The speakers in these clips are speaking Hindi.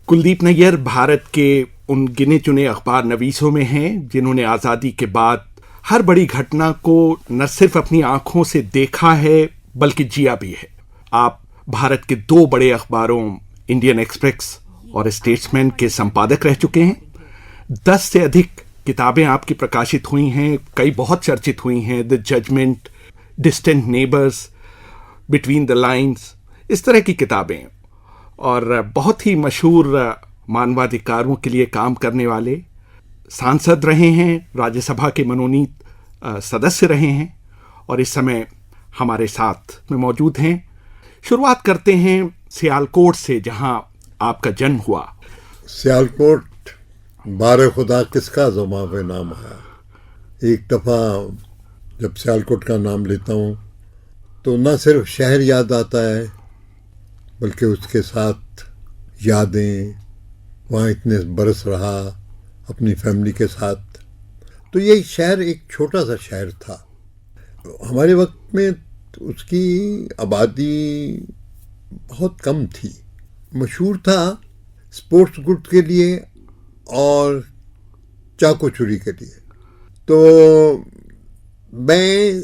कुलदीप नैयर भारत के उन गिने चुने अखबार नवीसों में हैं जिन्होंने आज़ादी के बाद हर बड़ी घटना को न सिर्फ अपनी आंखों से देखा है बल्कि जिया भी है। आप भारत के दो बड़े अखबारों इंडियन एक्सप्रेस और स्टेट्समैन के संपादक रह चुके हैं। 10 से अधिक किताबें आपकी प्रकाशित हुई हैं, कई बहुत चर्चित हुई हैं, the judgement, distant neighbours, between the lines, इस तरह की किताबें, और बहुत ही मशहूर मानवाधिकारों के लिए काम करने वाले, सांसद रहे हैं, राज्यसभा के मनोनीत सदस्य रहे हैं और इस समय हमारे साथ में मौजूद हैं। शुरुआत करते हैं सियालकोट से, जहां आपका जन्म हुआ। सियालकोट बारे खुदा किसका ज़ुबां पे नाम आया। एक दफ़ा जब सियालकोट का नाम लेता हूँ तो न सिर्फ शहर याद आता है बल्कि उसके साथ यादें, वहाँ इतने बरस रहा अपनी फैमिली के साथ। तो ये शहर एक छोटा सा शहर था। हमारे वक्त में उसकी आबादी बहुत कम थी। मशहूर था स्पोर्ट्स गुड के लिए और चाकू छुरी के लिए। तो मैं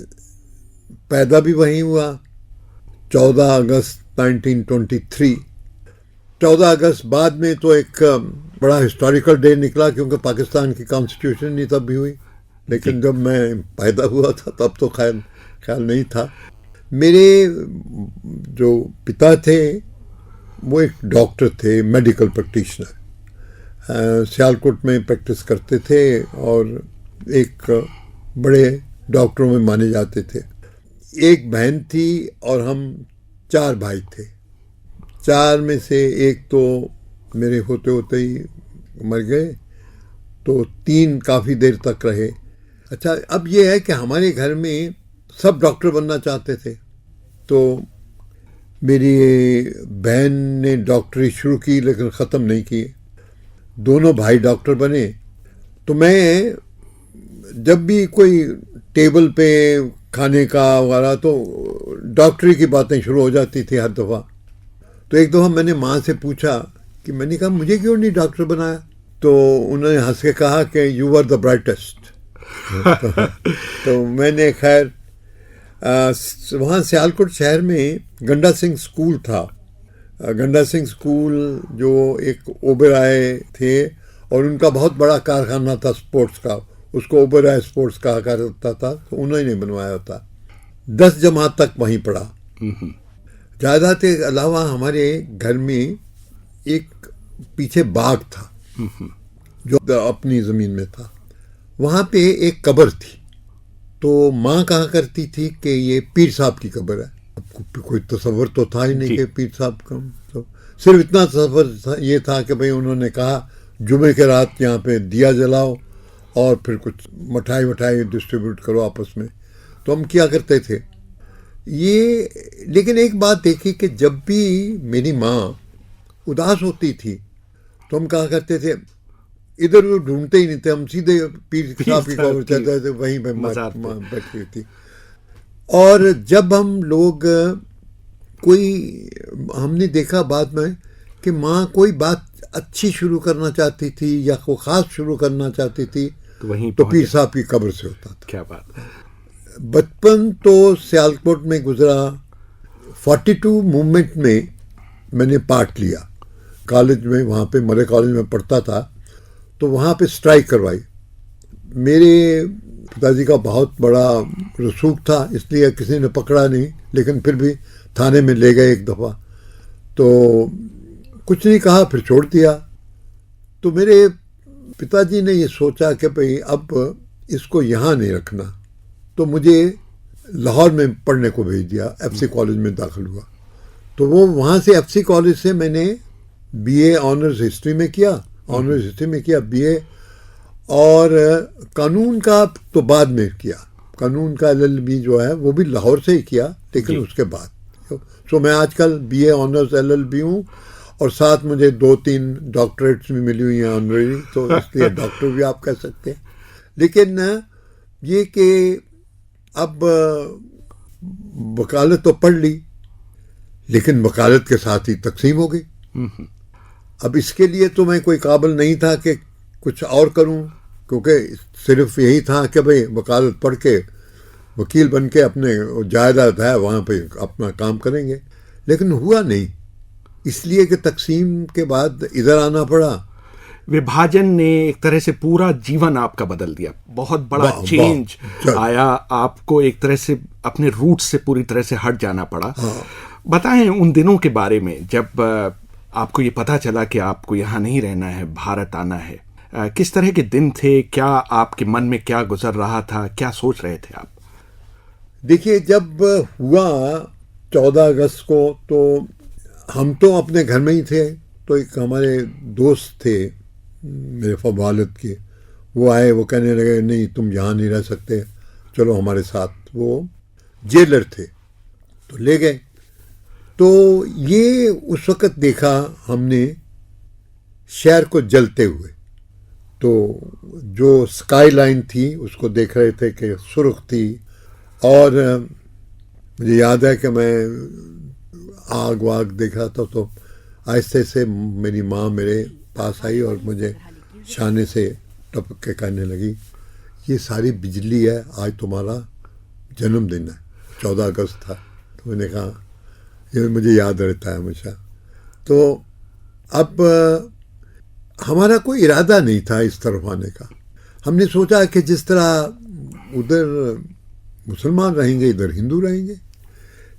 पैदा भी वहीं हुआ। 14 अगस्त 1923। 14 अगस्त बाद में तो एक बड़ा हिस्टोरिकल डे निकला क्योंकि पाकिस्तान की कॉन्स्टिट्यूशन नहीं तब भी हुई, लेकिन जब मैं पैदा हुआ था तब तो ख्याल नहीं था। मेरे जो पिता थे वो एक डॉक्टर थे, मेडिकल प्रैक्टिशनर, सियालकोट में प्रैक्टिस करते थे और एक बड़े डॉक्टरों में माने जाते थे। एक बहन थी और हम 4 भाई थे। 4 में से एक तो मेरे होते होते ही मर गए, तो 3 काफ़ी देर तक रहे। अच्छा, अब ये है कि हमारे घर में सब डॉक्टर बनना चाहते थे। तो मेरी बहन ने डॉक्टरी शुरू की लेकिन ख़त्म नहीं की। दोनों भाई डॉक्टर बने। तो मैं जब भी कोई टेबल पे खाने का वगैरह तो डॉक्टरी की बातें शुरू हो जाती थी हर दफ़ा। तो एक दफ़ा मैंने माँ से पूछा कि मैंने कहा मुझे क्यों नहीं डॉक्टर बनाया। तो उन्होंने हंस के कहा कि यू आर द ब्राइटेस्ट। तो मैंने खैर वहाँ सियालकोट शहर में गंडा सिंह स्कूल था। गंडा सिंह स्कूल जो एक ओबेराय थे और उनका बहुत बड़ा कारखाना था स्पोर्ट्स का, उसको ओबेराय स्पोर्ट्स कहा करता था, तो उन्होंने बनवाया था। 10 जमात तक वहीं पढ़ा। जायदाद के अलावा हमारे घर में एक पीछे बाग था जो अपनी ज़मीन में था। वहाँ पे एक कब्र थी। तो माँ कहा करती थी कि ये पीर साहब की कब्र है। अब कोई तसव्वुर तो था ही नहीं कि पीर साहब का, तो सिर्फ इतना तसव्वुर ये था कि भाई उन्होंने कहा जुमे के रात यहाँ पे दिया जलाओ और फिर कुछ मिठाई वठाई डिस्ट्रीब्यूट करो आपस में। तो हम किया करते थे ये। लेकिन एक बात देखी कि जब भी मेरी माँ उदास होती थी तो हम कहा करते थे, इधर उधर ढूंढते ही नहीं थे, हम सीधे पीर साहब की कब्र चलते थे, वहीं पे माँ बैठी हुई थी। और जब हम लोग हमने देखा बाद में कि माँ कोई बात अच्छी शुरू करना चाहती थी या कोई ख़ास शुरू करना चाहती थी तो पीर साहब की कब्र से होता था। क्या बात है। बचपन तो सियालकोट में गुजरा। 42 मूवमेंट में मैंने पार्ट लिया। कॉलेज में, वहाँ पे मरे कॉलेज में पढ़ता था, तो वहाँ पे स्ट्राइक करवाई। मेरे पिताजी का बहुत बड़ा रसूख था, इसलिए किसी ने पकड़ा नहीं, लेकिन फिर भी थाने में ले गए एक दफ़ा। तो कुछ नहीं कहा, फिर छोड़ दिया। तो मेरे पिताजी ने ये सोचा कि भाई अब इसको यहाँ नहीं रखना, तो मुझे लाहौर में पढ़ने को भेज दिया। एफसी कॉलेज में दाखिल हुआ। तो वो वहाँ से एफसी कॉलेज से मैंने बीए ऑनर्स हिस्ट्री में किया, बीए, और कानून का तो बाद में किया। कानून का एलएलबी जो है वो भी लाहौर से ही किया, लेकिन उसके बाद। सो मैं आजकल बीए ऑनर्स एलएलबी हूँ और साथ मुझे 2-3 डॉक्टरेट्स भी मिली हुई हैं ऑनरेरी, तो इसलिए डॉक्टर भी आप कह सकते हैं। लेकिन ये कि अब वकालत तो पढ़ ली, लेकिन वकालत के साथ ही तकसीम हो गई। अब इसके लिए तो मैं कोई काबिल नहीं था कि कुछ और करूं, क्योंकि सिर्फ यही था कि भाई वकालत पढ़ के वकील बन के अपने जायदाद है वहाँ पे अपना काम करेंगे, लेकिन हुआ नहीं, इसलिए कि तकसीम के बाद इधर आना पड़ा। विभाजन ने एक तरह से पूरा जीवन आपका बदल दिया, बहुत बड़ा चेंज आया, आपको एक तरह से अपने रूट से पूरी तरह से हट जाना पड़ा। बताएं उन दिनों के बारे में जब आपको ये पता चला कि आपको यहाँ नहीं रहना है, भारत आना है। किस तरह के दिन थे, क्या आपके मन में क्या गुजर रहा था, क्या सोच रहे थे आप? देखिए, जब हुआ 14 अगस्त को तो हम तो अपने घर में ही थे, तो एक हमारे दोस्त थे मेरे वालिद के, वो आए, वो कहने लगे नहीं तुम यहाँ नहीं रह सकते, चलो हमारे साथ। वो जेलर थे तो ले गए। तो ये उस वक़्त देखा हमने शहर को जलते हुए, तो जो स्काई लाइन थी उसको देख रहे थे कि सुर्ख थी, और मुझे याद है कि मैं आग वाग देख रहा था, तो आहिस्ते से मेरी माँ मेरे पास आई और मुझे शाने से टपक के कहने लगी, ये सारी बिजली है, आज तुम्हारा जन्मदिन है, 14 अगस्त था। तो मैंने कहा, ये मुझे याद रहता है हमेशा। तो अब हमारा कोई इरादा नहीं था इस तरफ आने का। हमने सोचा कि जिस तरह उधर मुसलमान रहेंगे इधर हिंदू रहेंगे,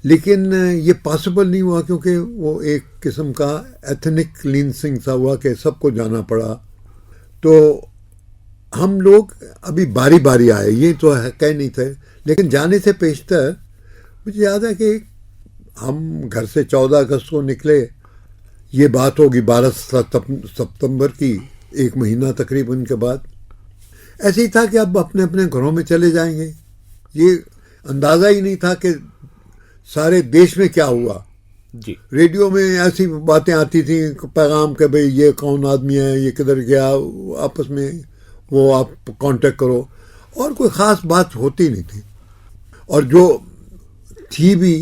लेकिन ये पॉसिबल नहीं हुआ, क्योंकि वो एक किस्म का एथनिक क्लींसिंग सा हुआ कि सबको जाना पड़ा। तो हम लोग अभी बारी बारी आए, ये तो है कह नहीं थे, लेकिन जाने से पेशतर मुझे याद है कि हम घर से 14 अगस्त को निकले, ये बात होगी 12 सितंबर की, एक महीना तकरीबन के बाद। ऐसे ही था कि अब अपने अपने घरों में चले जाएंगे, ये अंदाज़ा ही नहीं था कि सारे देश में क्या हुआ। जी, रेडियो में ऐसी बातें आती थी, पैगाम के भाई ये कौन आदमी है, ये किधर गया, आपस में वो आप कांटेक्ट करो, और कोई ख़ास बात होती नहीं थी। और जो थी भी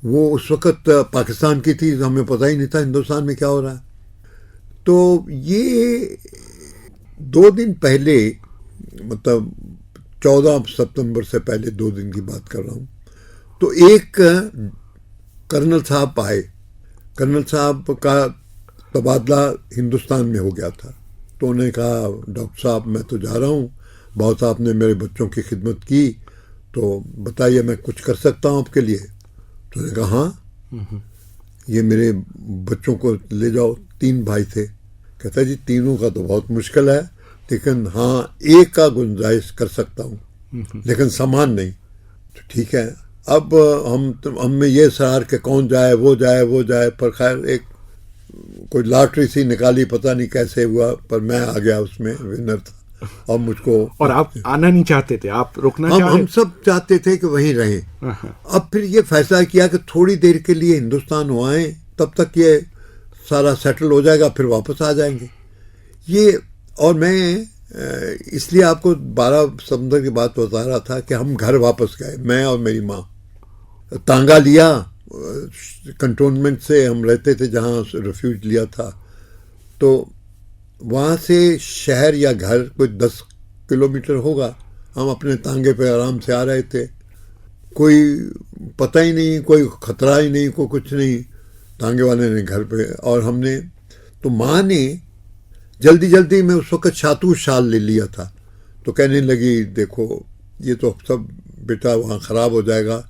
वो उस वक़्त पाकिस्तान की थी, हमें पता ही नहीं था हिंदुस्तान में क्या हो रहा है। तो ये 2 दिन पहले, मतलब 14 सितंबर से पहले 2 दिन की बात कर रहा हूँ, तो एक कर्नल साहब आए। कर्नल साहब का तबादला हिंदुस्तान में हो गया था, तो उन्होंने कहा, डॉक्टर साहब मैं तो जा रहा हूँ, बहुत आपने मेरे बच्चों की खिदमत की, तो बताइए मैं कुछ कर सकता हूँ आपके लिए। तो उन्होंने कहा हाँ, ये मेरे बच्चों को ले जाओ। 3 भाई थे। कहता जी तीनों का तो बहुत मुश्किल है, लेकिन हाँ एक का गुंजाइश कर सकता हूँ, लेकिन समान नहीं। तो ठीक है, अब हम में ये सरार के कौन जाए, वो जाए वो जाए, पर खैर एक कोई लॉटरी सी निकाली, पता नहीं कैसे हुआ, पर मैं आ गया उसमें, विनर था। और मुझको, और आप आना नहीं चाहते थे, आप रुकना चाहते? हम सब चाहते थे कि वहीं रहें। अब फिर ये फैसला किया कि थोड़ी देर के लिए हिंदुस्तान हो आए, तब तक ये सारा सेटल हो जाएगा, फिर वापस आ जाएंगे। ये, और मैं इसलिए आपको 12 सितंबर की बात बता रहा था कि हम घर वापस गए, मैं और मेरी माँ। तांगा लिया, कंटोनमेंट से हम रहते थे जहाँ रेफ्यूज लिया था, तो वहाँ से शहर या घर कोई 10 किलोमीटर होगा। हम अपने तांगे पे आराम से आ रहे थे, कोई पता ही नहीं, कोई खतरा ही नहीं, कोई कुछ नहीं। तांगे वाले ने घर पे, और हमने, तो माँ ने जल्दी जल्दी में उस वक़्त शातूश शाल ले लिया था, तो कहने लगी देखो ये तो सब बेटा वहाँ ख़राब हो जाएगा।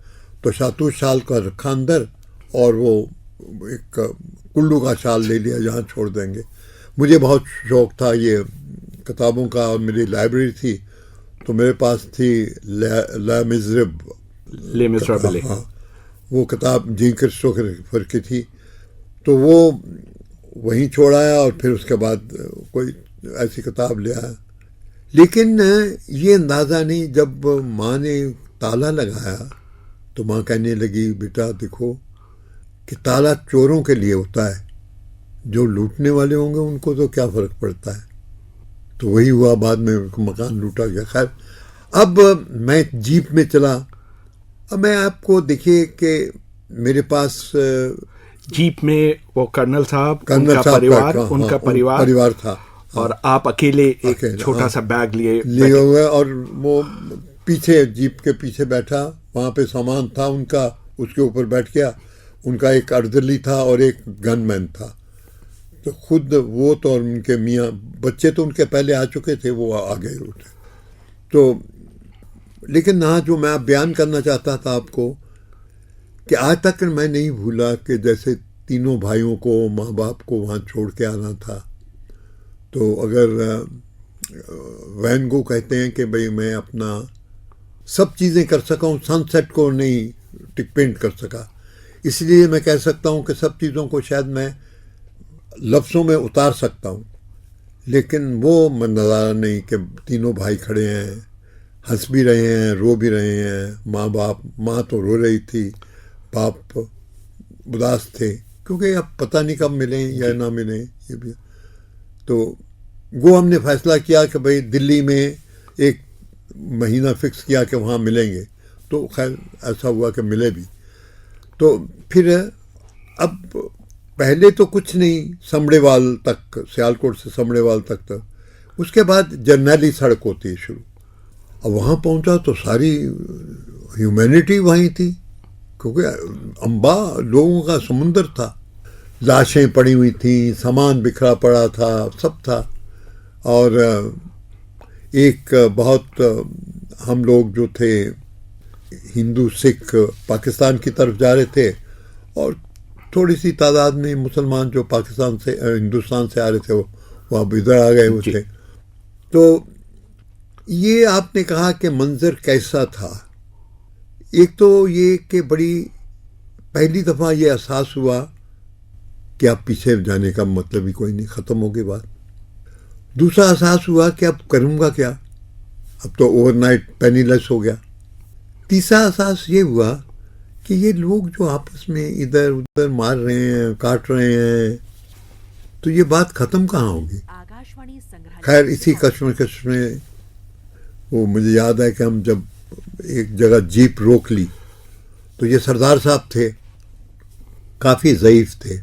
तो शातूश शाल का रखा अंदर, और वो एक कुल्लू का शाल ले लिया, जहाँ छोड़ देंगे। मुझे बहुत शौक़ था ये किताबों का, और मेरी लाइब्रेरी थी, तो मेरे पास थी ले मिज़रेबल, हाँ, वो किताब जीन क्रिस्टोफर की थी, तो वो वहीं छोड़ाया, और फिर उसके बाद कोई ऐसी किताब ले आया। लेकिन ये अंदाज़ा नहीं, जब माँ ने ताला लगाया तो माँ कहने लगी बेटा देखो कि ताला चोरों के लिए होता है, जो लूटने वाले होंगे उनको तो क्या फ़र्क पड़ता है। तो वही हुआ, बाद में मकान लूटा गया। खैर, अब मैं जीप में चला। अब मैं आपको देखिए कि मेरे पास जीप में वो कर्नल साहब, कर्नल उनका साहब परिवार, का, उनका परिवार था, और आप अकेले एक अकेले, छोटा सा बैग लिए हुए, और वो पीछे जीप के पीछे बैठा, वहाँ पे सामान था उनका, उसके ऊपर बैठ गया। उनका एक अर्दली था और एक गनमैन था। तो खुद वो तो और उनके मियाँ, बच्चे तो उनके पहले आ चुके थे, वो आ गए थे। तो लेकिन हाँ, जो मैं बयान करना चाहता था आपको कि आज तक मैं नहीं भूला कि जैसे तीनों भाइयों को, माँ बाप को वहाँ छोड़ के आना था। तो अगर वैन गो कहते हैं कि भाई मैं अपना सब चीज़ें कर सका हूँ, सनसेट को नहीं पेंट कर सका, इसलिए मैं कह सकता हूँ कि सब चीज़ों को शायद मैं लफ्ज़ों में उतार सकता हूँ, लेकिन वो नज़ारा नहीं कि तीनों भाई खड़े हैं, हंस भी रहे हैं, रो भी रहे हैं। माँ बाप, माँ तो रो रही थी, बाप उदास थे, क्योंकि अब पता नहीं कब मिलें या ना मिलें। ये भी तो वो हमने फैसला किया कि भाई दिल्ली में एक महीना फिक्स किया कि वहाँ मिलेंगे। तो खैर ऐसा हुआ कि मिले भी। तो फिर अब पहले तो कुछ नहीं, समड़ेवाल तक, सियालकोट से समड़ेवाल तक उसके बाद जर्नैली सड़क होती है शुरू। अब वहाँ पहुँचा तो सारी ह्यूमैनिटी वहीं थी, क्योंकि अम्बा लोगों का समुंदर था। लाशें पड़ी हुई थी, सामान बिखरा पड़ा था, सब था। और एक बहुत, हम लोग जो थे हिंदू सिख पाकिस्तान की तरफ जा रहे थे, और थोड़ी सी तादाद में मुसलमान जो पाकिस्तान से, हिंदुस्तान से आ रहे थे, वो अब इधर आ गए हुए थे। तो ये आपने कहा कि मंजर कैसा था। एक तो ये कि बड़ी पहली दफ़ा ये एहसास हुआ कि अब पीछे जाने का मतलब ही कोई नहीं, ख़त्म हो गई बात। दूसरा एहसास हुआ कि अब करूँगा क्या, अब तो ओवरनाइट पेनीलेस हो गया। तीसरा एहसास ये हुआ कि ये लोग जो आपस में इधर उधर मार रहे हैं, काट रहे हैं, तो ये बात ख़त्म कहाँ होगी। खैर इसी कश्मकश में वो मुझे याद है कि हम जब एक जगह जीप रोक ली, तो ये सरदार साहब थे, काफ़ी ज़ईफ़ थे।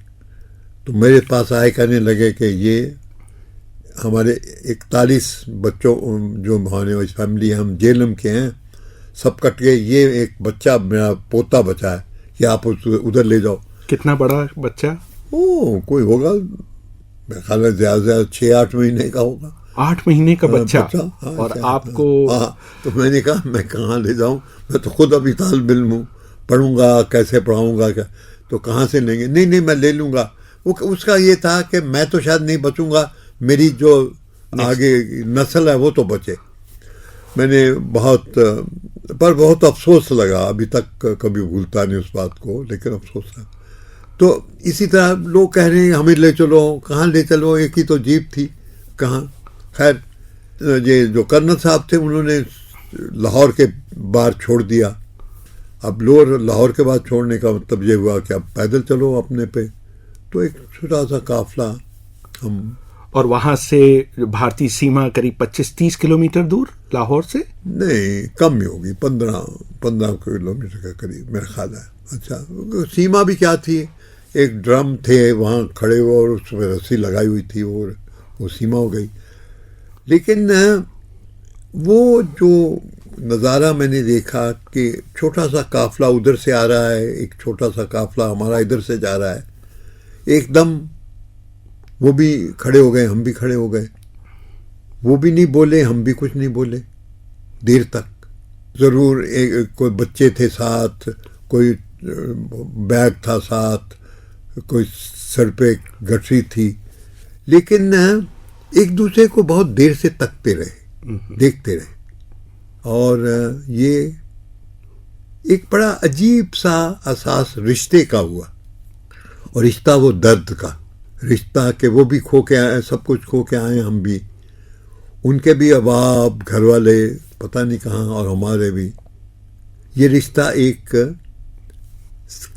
तो मेरे पास आए, कहने लगे कि ये हमारे 41 बच्चों जो हमारे इस फैमिली है, हम जेलम के हैं, सब कट गए, ये एक बच्चा मेरा पोता बचा है, कि आप उधर ले जाओ। कितना बड़ा बच्चा? ओ कोई होगा, मेरे ख्याल है ज़्यादा से ज़्यादा 6-8 महीने का होगा। 8 महीने का बच्चा? हाँ, और आपको? हाँ, तो मैंने कहा मैं कहाँ ले जाऊँ, मैं तो खुद अभी तालिब इल्म हूँ, पढ़ूँगा कैसे, पढ़ाऊँगा क्या, तो कहाँ से लेंगे। नहीं नहीं मैं ले लूँगा। वो उसका ये था कि मैं तो शायद नहीं बचूँगा, मेरी जो आगे नस्ल है वो तो बचे। मैंने बहुत अफसोस लगा, अभी तक कभी भूलता नहीं उस बात को, लेकिन अफसोस है। तो इसी तरह लोग कह रहे हैं हमें ले चलो, कहाँ ले चलो, एक ही तो जीप थी, कहाँ। खैर ये जो कर्नल साहब थे, उन्होंने लाहौर के बाहर छोड़ दिया। अब लाहौर के बाद छोड़ने का मतलब ये हुआ कि अब पैदल चलो अपने पे। तो एक छोटा सा काफिला हम, और वहाँ से भारतीय सीमा करीब 25-30 किलोमीटर दूर लाहौर से? नहीं, कम ही होगी, 15 किलोमीटर के करीब मेरा ख्याल है। अच्छा, सीमा भी क्या थी, एक ड्रम थे वहाँ खड़े हुए और उसमें रस्सी लगाई हुई थी, और वो सीमा हो गई। लेकिन वो जो नज़ारा मैंने देखा कि छोटा सा काफिला उधर से आ रहा है, एक छोटा सा काफिला हमारा इधर से जा रहा है, एकदम वो भी खड़े हो गए, हम भी खड़े हो गए। वो भी नहीं बोले, हम भी कुछ नहीं बोले देर तक। ज़रूर कोई बच्चे थे साथ, कोई बैग था साथ, कोई सर पे गठरी थी, लेकिन एक दूसरे को बहुत देर से तकते रहे, देखते रहे। और ये एक बड़ा अजीब सा एहसास रिश्ते का हुआ, और रिश्ता वो दर्द का रिश्ता, कि वो भी खो के आए, सब कुछ खो के आए, हम भी, उनके भी अहबाब, घर वाले पता नहीं कहाँ, और हमारे भी। ये रिश्ता एक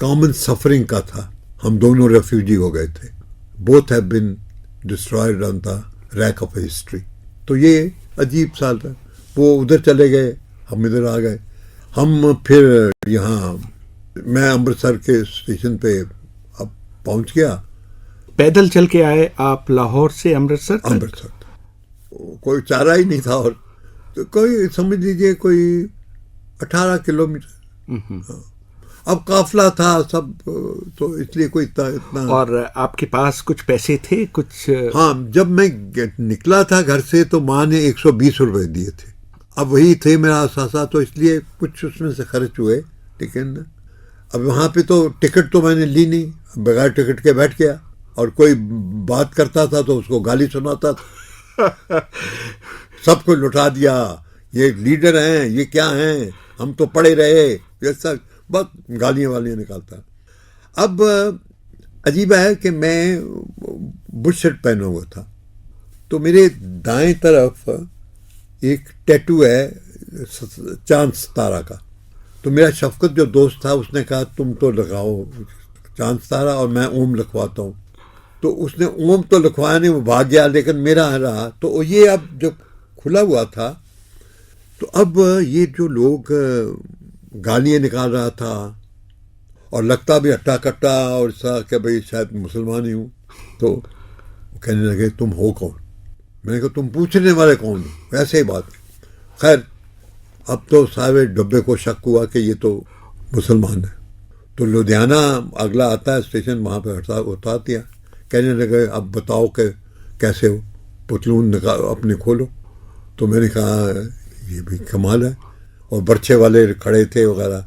कॉमन सफरिंग का था। हम दोनों रेफ्यूजी हो गए थे, both have been destroyed on the rack of history. तो ये अजीब सा था। वो उधर चले गए, हम इधर आ गए। हम फिर यहाँ, मैं अमृतसर के स्टेशन पे अब पहुंच गया। पैदल चल के आए आप लाहौर से अमृतसर तक? अमृतसर कोई चारा ही नहीं था, और तो कोई समझ लीजिए कोई 18 किलोमीटर। हाँ। अब काफिला था सब, तो इसलिए कोई इतना। और आपके पास कुछ पैसे थे कुछ? हाँ, जब मैं निकला था घर से तो माँ ने 120 रुपए दिए थे। अब वही थे मेरा असासा, तो इसलिए कुछ उसमें से खर्च हुए। लेकिन अब वहाँ पे तो टिकट तो मैंने ली नहीं, बगैर टिकट के बैठ गया, और कोई बात करता था तो उसको गाली सुनाता था। सबको लुटा दिया, ये लीडर हैं, ये क्या हैं, हम तो पड़े रहे, ये सब बहुत गालियाँ वालियाँ निकालता। अब अजीब है कि मैं बुश शर्ट पहना हुआ था, तो मेरे दाएं तरफ एक टैटू है चांद सितारा का। तो मेरा शफकत जो दोस्त था उसने कहा तुम तो लगाओ चांद सितारा और मैं ओम लिखवाता हूँ। तो उसने ओम तो लिखवाया नहीं, वो भाग गया, लेकिन मेरा रहा। तो ये अब जब खुला हुआ था तो अब ये जो लोग गालियाँ निकाल रहा था, और लगता भी अट्टा कट्टा और ऐसा कि भाई शायद मुसलमान ही हूँ। तो कहने लगे तुम हो कौन? मैंने कहा तुम पूछने वाले कौन हो, ऐसे ही बात। खैर अब तो सारे डब्बे को शक हुआ कि ये तो मुसलमान है। तो लुधियाना अगला आता है स्टेशन, वहाँ पे उतार दिया। कहने लगे अब बताओ कि कैसे हो, पुतलून अपने खोलो। तो मैंने कहा ये भी कमाल है, और बर्छे वाले खड़े थे वगैरह।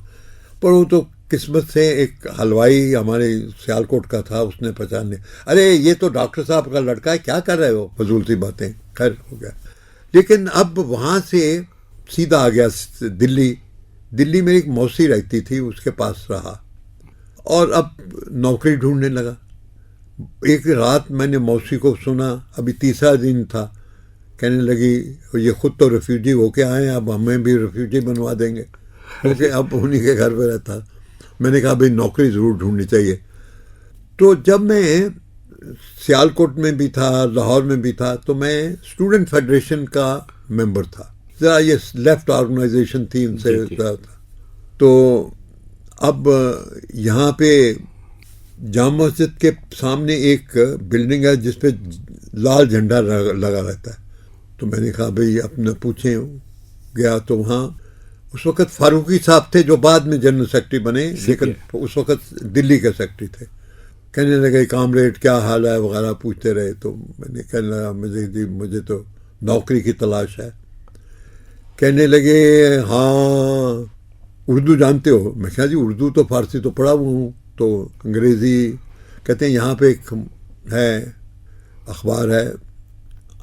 पर वो तो किस्मत से एक हलवाई हमारे सियालकोट का था, उसने पहचान लिया, अरे ये तो डॉक्टर साहब का लड़का है, क्या कर रहे हो, फजूल सी बातें। खैर हो गया। लेकिन अब वहाँ से सीधा आ गया दिल्ली। दिल्ली में एक मौसी रहती थी, उसके पास रहा, और अब नौकरी ढूंढने लगा। एक रात मैंने मौसी को सुना, अभी तीसरा दिन था, कहने लगी ये खुद तो रेफ्यूजी होके आए हैं, अब हमें भी रेफ्यूजी बनवा देंगे, क्योंकि अब उन्हीं के घर पे रहता। मैंने कहा भाई नौकरी ज़रूर ढूंढनी चाहिए। तो जब मैं सियालकोट में भी था, लाहौर में भी था, तो मैं स्टूडेंट फेडरेशन का मेंबर था। ज़रा ये लेफ्ट ऑर्गेनाइजेशन थी, उनसे था। तो अब यहाँ पे जामा मस्जिद के सामने एक बिल्डिंग है जिसपे लाल झंडा लगा रहता है। तो मैंने कहा भाई अपने पूछें। गया तो वहाँ उस वक़्त फारूकी साहब थे, जो बाद में जनरल सेक्रेटरी बने, लेकिन उस वक़्त दिल्ली के सेक्रेटरी थे। कहने लगे कामरेड क्या हाल है वगैरह पूछते रहे। तो मैंने कहने लगा मुझे तो नौकरी की तलाश है। कहने लगे हाँ उर्दू जानते हो? मैं कहा जी उर्दू तो फारसी तो पढ़ा हुआ हूँ, तो अंग्रेज़ी। कहते हैं यहाँ पे एक है अखबार है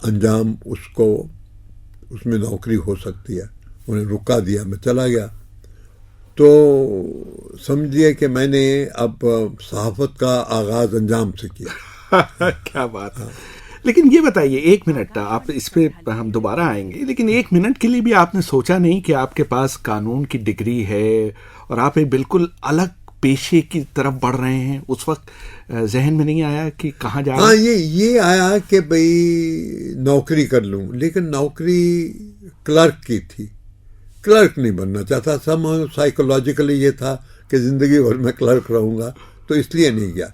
अंजाम, उसको उसमें नौकरी हो सकती है। उन्हें रुका दिया, मैं चला गया। तो समझिए कि मैंने अब सहाफ़त का आगाज़ अंजाम से किया। क्या बात है। लेकिन ये बताइए, एक मिनट, आप इस पे हम दोबारा आएंगे, लेकिन एक मिनट के लिए भी आपने सोचा नहीं कि आपके पास कानून की डिग्री है और आप एक बिल्कुल अलग पेशे की तरफ बढ़ रहे हैं? उस वक्त जहन में नहीं आया कि कहाँ जा रहे हैं? हाँ, ये आया कि भाई नौकरी कर लूँ, लेकिन नौकरी क्लर्क की थी। क्लर्क नहीं बनना चाहता। सब साइकोलॉजिकली ये था कि ज़िंदगी भर में क्लर्क रहूँगा, तो इसलिए नहीं गया।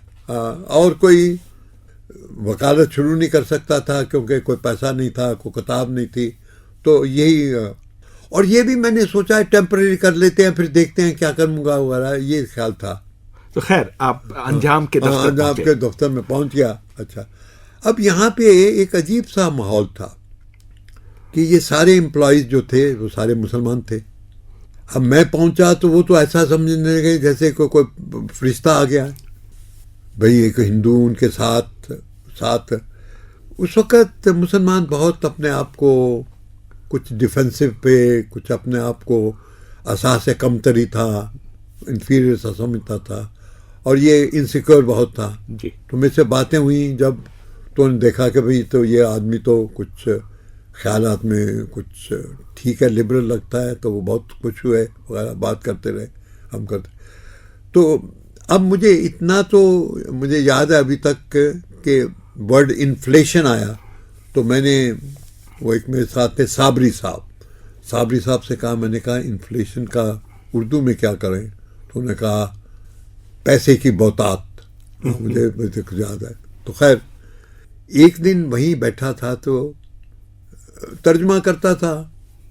और कोई वकालत शुरू नहीं कर सकता था क्योंकि कोई पैसा नहीं था, कोई किताब नहीं थी। तो यही, और ये भी मैंने सोचा है टेम्परेरी कर लेते हैं, फिर देखते हैं क्या करूँगा वगैरह, ये ख्याल था। तो खैर आप अंजाम के दफ्तर में पहुंच गया। अच्छा, अब यहाँ पे एक अजीब सा माहौल था कि ये सारे एम्प्लॉयज़ जो थे वो सारे मुसलमान थे। अब मैं पहुंचा तो वो तो ऐसा समझने लगे जैसे कोई फरिश्ता आ गया, भाई एक हिंदू उनके साथ। उस वक़्त मुसलमान बहुत अपने आप को कुछ डिफेंसिव पे, कुछ अपने आप को असास कमतरी था, इन्फीरियर सा समझता था, और ये इनसिक्योर बहुत था जी। तो मेरे से बातें हुई जब, तो उन्होंने देखा कि भाई तो ये आदमी तो कुछ ख्यालात में कुछ ठीक है, लिबरल लगता है, तो वो बहुत खुश हुए वगैरह, बात करते रहे, हम करते। तो अब मुझे याद है अभी तक कि वर्ड इन्फ्लेशन आया, तो मैंने, वो एक मेरे साथ थे साबरी साहब, साबरी साहब से कहा, मैंने कहा इन्फ्लेशन का उर्दू में क्या करें, तो उन्होंने कहा पैसे की बहुतात। मुझे याद है। तो खैर एक दिन वहीं बैठा था तो तर्जमा करता था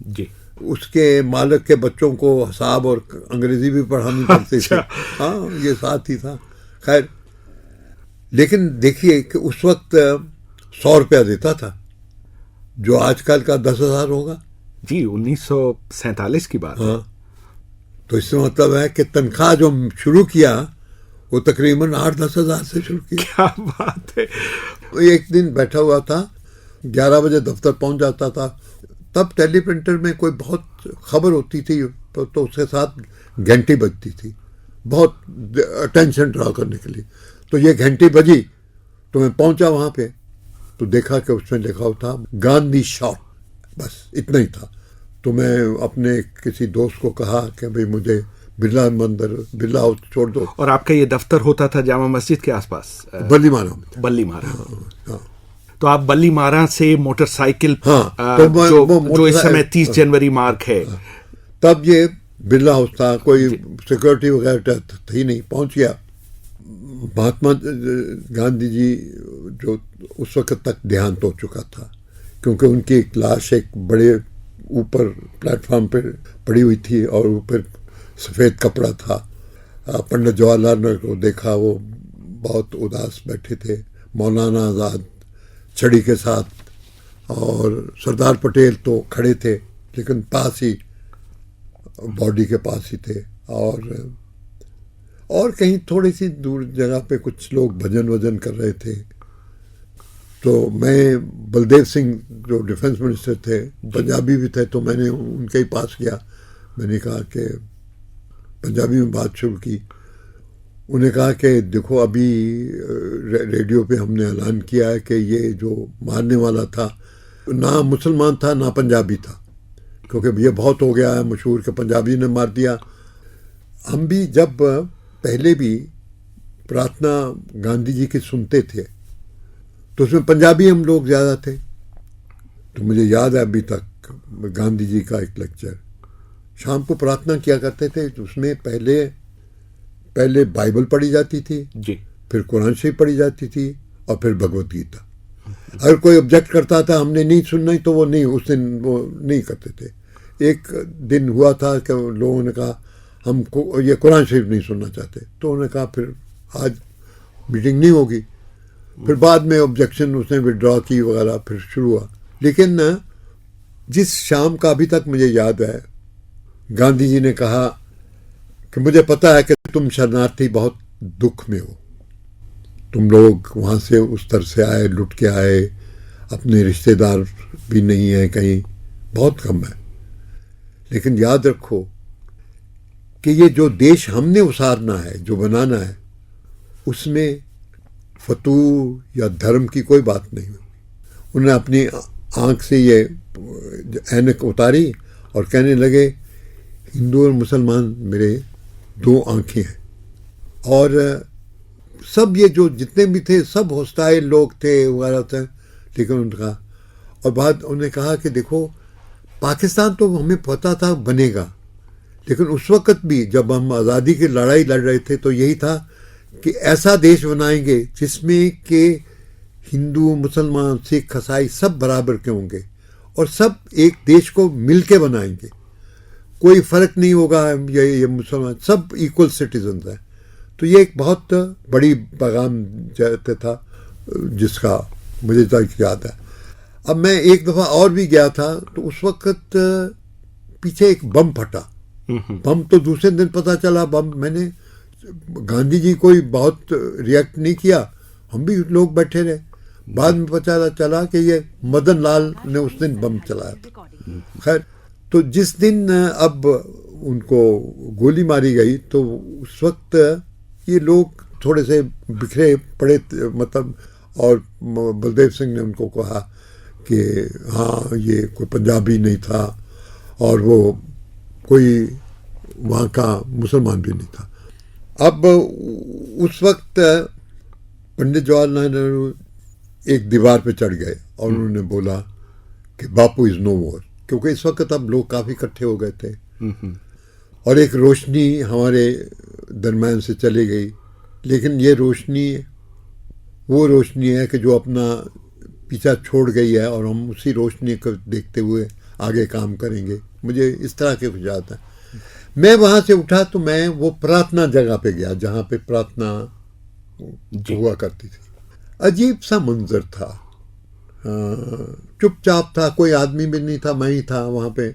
जी। उसके मालिक के बच्चों को हिसाब और अंग्रेजी भी पढ़ानी पड़ती थी। हाँ, ये साथ ही था। खैर लेकिन देखिए कि उस वक्त 100 रुपया देता था, जो आजकल का 10,000 होगा। जी, 1947 की बात है। हाँ, तो इससे मतलब है कि तनख्वाह जो शुरू किया वो तकरीबन 8-10 हज़ार से शुरू किया। क्या बात है। एक दिन बैठा हुआ था, 11 बजे दफ्तर पहुंच जाता था। तब टेलीप्रिंटर में कोई बहुत खबर होती थी तो उसके साथ घंटी बजती थी, बहुत अटेंशन ड्रा करने के लिए। तो ये घंटी बजी तो मैं पहुंचा वहां पे, तो देखा कि उसमें लिखा हुआ था गांधी शॉट, बस इतना ही था। तो मैं अपने किसी दोस्त को कहा कि भाई मुझे बिरला मंदिर, बिरला हाउस छोड़ दो। और आपका ये दफ्तर होता था जामा मस्जिद के आसपास? बल्लीमारा में। बल्लीमारा। हाँ। तो आप बल्लीमारा से मोटरसाइकिल, हाँ, जो इस समय 30 जनवरी मार्ग है, तब ये बिरला हाउस था, कोई सिक्योरिटी वगैरह थी नहीं। पहुंच गया। महात्मा गांधी जी जो उस वक्त तक देहांत हो चुका था, क्योंकि उनकी एक लाश एक बड़े ऊपर प्लेटफॉर्म पे पड़ी हुई थी और ऊपर सफ़ेद कपड़ा था। पंडित जवाहरलाल नेहरू को देखा, वो बहुत उदास बैठे थे। मौलाना आज़ाद छड़ी के साथ, और सरदार पटेल तो खड़े थे लेकिन पास ही, बॉडी के पास ही थे। और कहीं थोड़ी सी दूर जगह पे कुछ लोग भजन वजन कर रहे थे। तो मैं, बलदेव सिंह जो डिफेंस मिनिस्टर थे, पंजाबी भी थे, तो मैंने उनके ही पास गया। मैंने कहा कि पंजाबी में बात शुरू की। उन्हें कहा कि देखो अभी रेडियो पे हमने ऐलान किया है कि ये जो मारने वाला था ना मुसलमान था ना पंजाबी था, क्योंकि ये बहुत हो गया है मशहूर कि पंजाबी ने मार दिया। हम भी जब पहले भी प्रार्थना गांधी जी की सुनते थे तो उसमें पंजाबी हम लोग ज़्यादा थे। तो मुझे याद है अभी तक गांधी जी का एक लेक्चर, शाम को प्रार्थना किया करते थे, तो उसमें पहले बाइबल पढ़ी जाती थी जी, फिर कुरान शरीफ पढ़ी जाती थी और फिर भगवत गीता। अगर कोई ऑब्जेक्ट करता था हमने नहीं सुनना, तो वो नहीं, उस दिन वो नहीं करते थे। एक दिन हुआ था कि लोगों ने कहा हमको ये कुरान शरीफ नहीं सुनना चाहते, तो उन्होंने कहा फिर आज मीटिंग नहीं होगी। फिर बाद में ऑब्जेक्शन उसने विड्रॉ की वगैरह, फिर शुरू हुआ। लेकिन जिस शाम का अभी तक मुझे याद है, गांधी जी ने कहा कि मुझे पता है कि तुम शरणार्थी बहुत दुख में हो, तुम लोग वहाँ से उस तरह से आए, लुट के आए, अपने रिश्तेदार भी नहीं हैं, कहीं बहुत कम है, लेकिन याद रखो कि ये जो देश हमने उसारना है, जो बनाना है, उसमें फतूर या धर्म की कोई बात नहीं हुई। उन्होंने अपनी आंख से ये ऐनक उतारी और कहने लगे हिंदू और मुसलमान मेरे दो आंखें हैं। और सब ये जो जितने भी थे सब हॉस्टाइल लोग थे वगैरह थे, लेकिन उनका, और बाद उन्होंने कहा कि देखो पाकिस्तान तो हमें पता था बनेगा, लेकिन उस वक़्त भी जब हम आज़ादी की लड़ाई लड़ रहे थे तो यही था कि ऐसा देश बनाएंगे जिसमें कि हिंदू मुसलमान सिख ईसाई सब बराबर के होंगे और सब एक देश को मिल के बनाएंगे, कोई फ़र्क नहीं होगा ये मुसलमान, सब इक्वल सिटीजन्स हैं। तो ये एक बहुत बड़ी पैगाम जाते था जिसका मुझे तक याद है। अब मैं एक दफ़ा और भी गया था, तो उस वक़्त पीछे एक बम फटा। बम तो दूसरे दिन पता चला बम, मैंने गांधी जी कोई बहुत रिएक्ट नहीं किया, हम भी लोग बैठे रहे। बाद में पता चला कि ये मदन लाल ने उस दिन बम चलाया था। खैर, तो जिस दिन अब उनको गोली मारी गई तो उस वक्त ये लोग थोड़े से बिखरे पड़े, मतलब, और बलदेव सिंह ने उनको कहा कि हाँ ये कोई पंजाबी नहीं था और वो कोई वहाँ का मुसलमान भी नहीं था। अब उस वक्त पंडित जवाहरलाल नेहरू एक दीवार पे चढ़ गए और उन्होंने बोला कि बापू इज़ नो मोर, क्योंकि इस वक्त अब लोग काफ़ी इकट्ठे हो गए थे और एक रोशनी हमारे दरम्यान से चली गई। लेकिन ये रोशनी वो रोशनी है कि जो अपना पीछा छोड़ गई है और हम उसी रोशनी को देखते हुए आगे काम करेंगे। मुझे इस तरह के कुछ आता है। मैं वहाँ से उठा तो मैं वो प्रार्थना जगह पे गया जहाँ पे प्रार्थना हुआ करती थी। अजीब सा मंजर था, चुपचाप था, कोई आदमी भी नहीं था, मैं ही था वहाँ पे।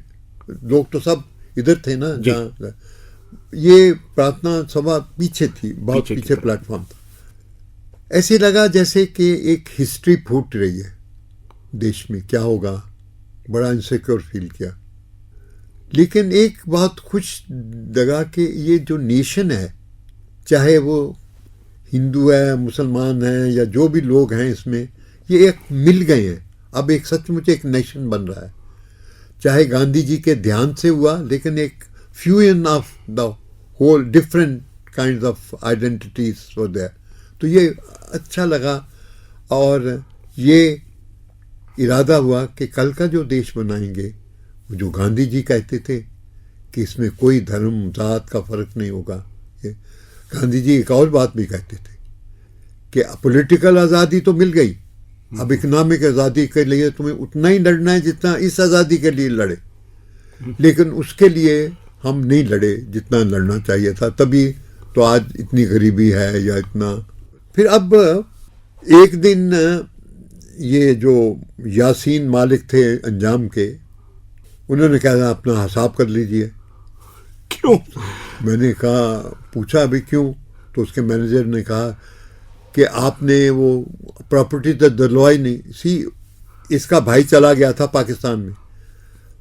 लोग तो सब इधर थे ना जहाँ ये प्रार्थना सभा पीछे थी, बहुत पीछे प्लेटफॉर्म था। ऐसे लगा जैसे कि एक हिस्ट्री फूट रही है देश में, क्या होगा, बड़ा इनसिक्योर फील किया। लेकिन एक बात खुश लगा कि ये जो नेशन है, चाहे वो हिंदू है, मुसलमान है या जो भी लोग हैं इसमें, ये एक मिल गए हैं। अब एक सचमुच एक नेशन बन रहा है। चाहे गांधी जी के ध्यान से हुआ, लेकिन एक fusion of the whole different kind of identities for there. तो ये अच्छा लगा और ये इरादा हुआ कि कल का जो देश बनाएंगे, जो गांधी जी कहते थे कि इसमें कोई धर्म जात का फर्क नहीं होगा। ये गांधी जी एक और बात भी कहते थे कि पॉलिटिकल आज़ादी तो मिल गई, अब इकोनॉमिक आज़ादी के लिए तुम्हें उतना ही लड़ना है जितना इस आज़ादी के लिए लड़े। लेकिन उसके लिए हम नहीं लड़े जितना लड़ना चाहिए था, तभी तो आज इतनी गरीबी है या इतना। फिर अब एक दिन ये जो यासीन मालिक थे अंजाम के, उन्होंने कहा अपना हिसाब कर लीजिए। क्यों? मैंने कहा, पूछा अभी क्यों? तो उसके मैनेजर ने कहा कि आपने वो प्रॉपर्टी तो दिलवाई नहीं। इसका भाई चला गया था पाकिस्तान में,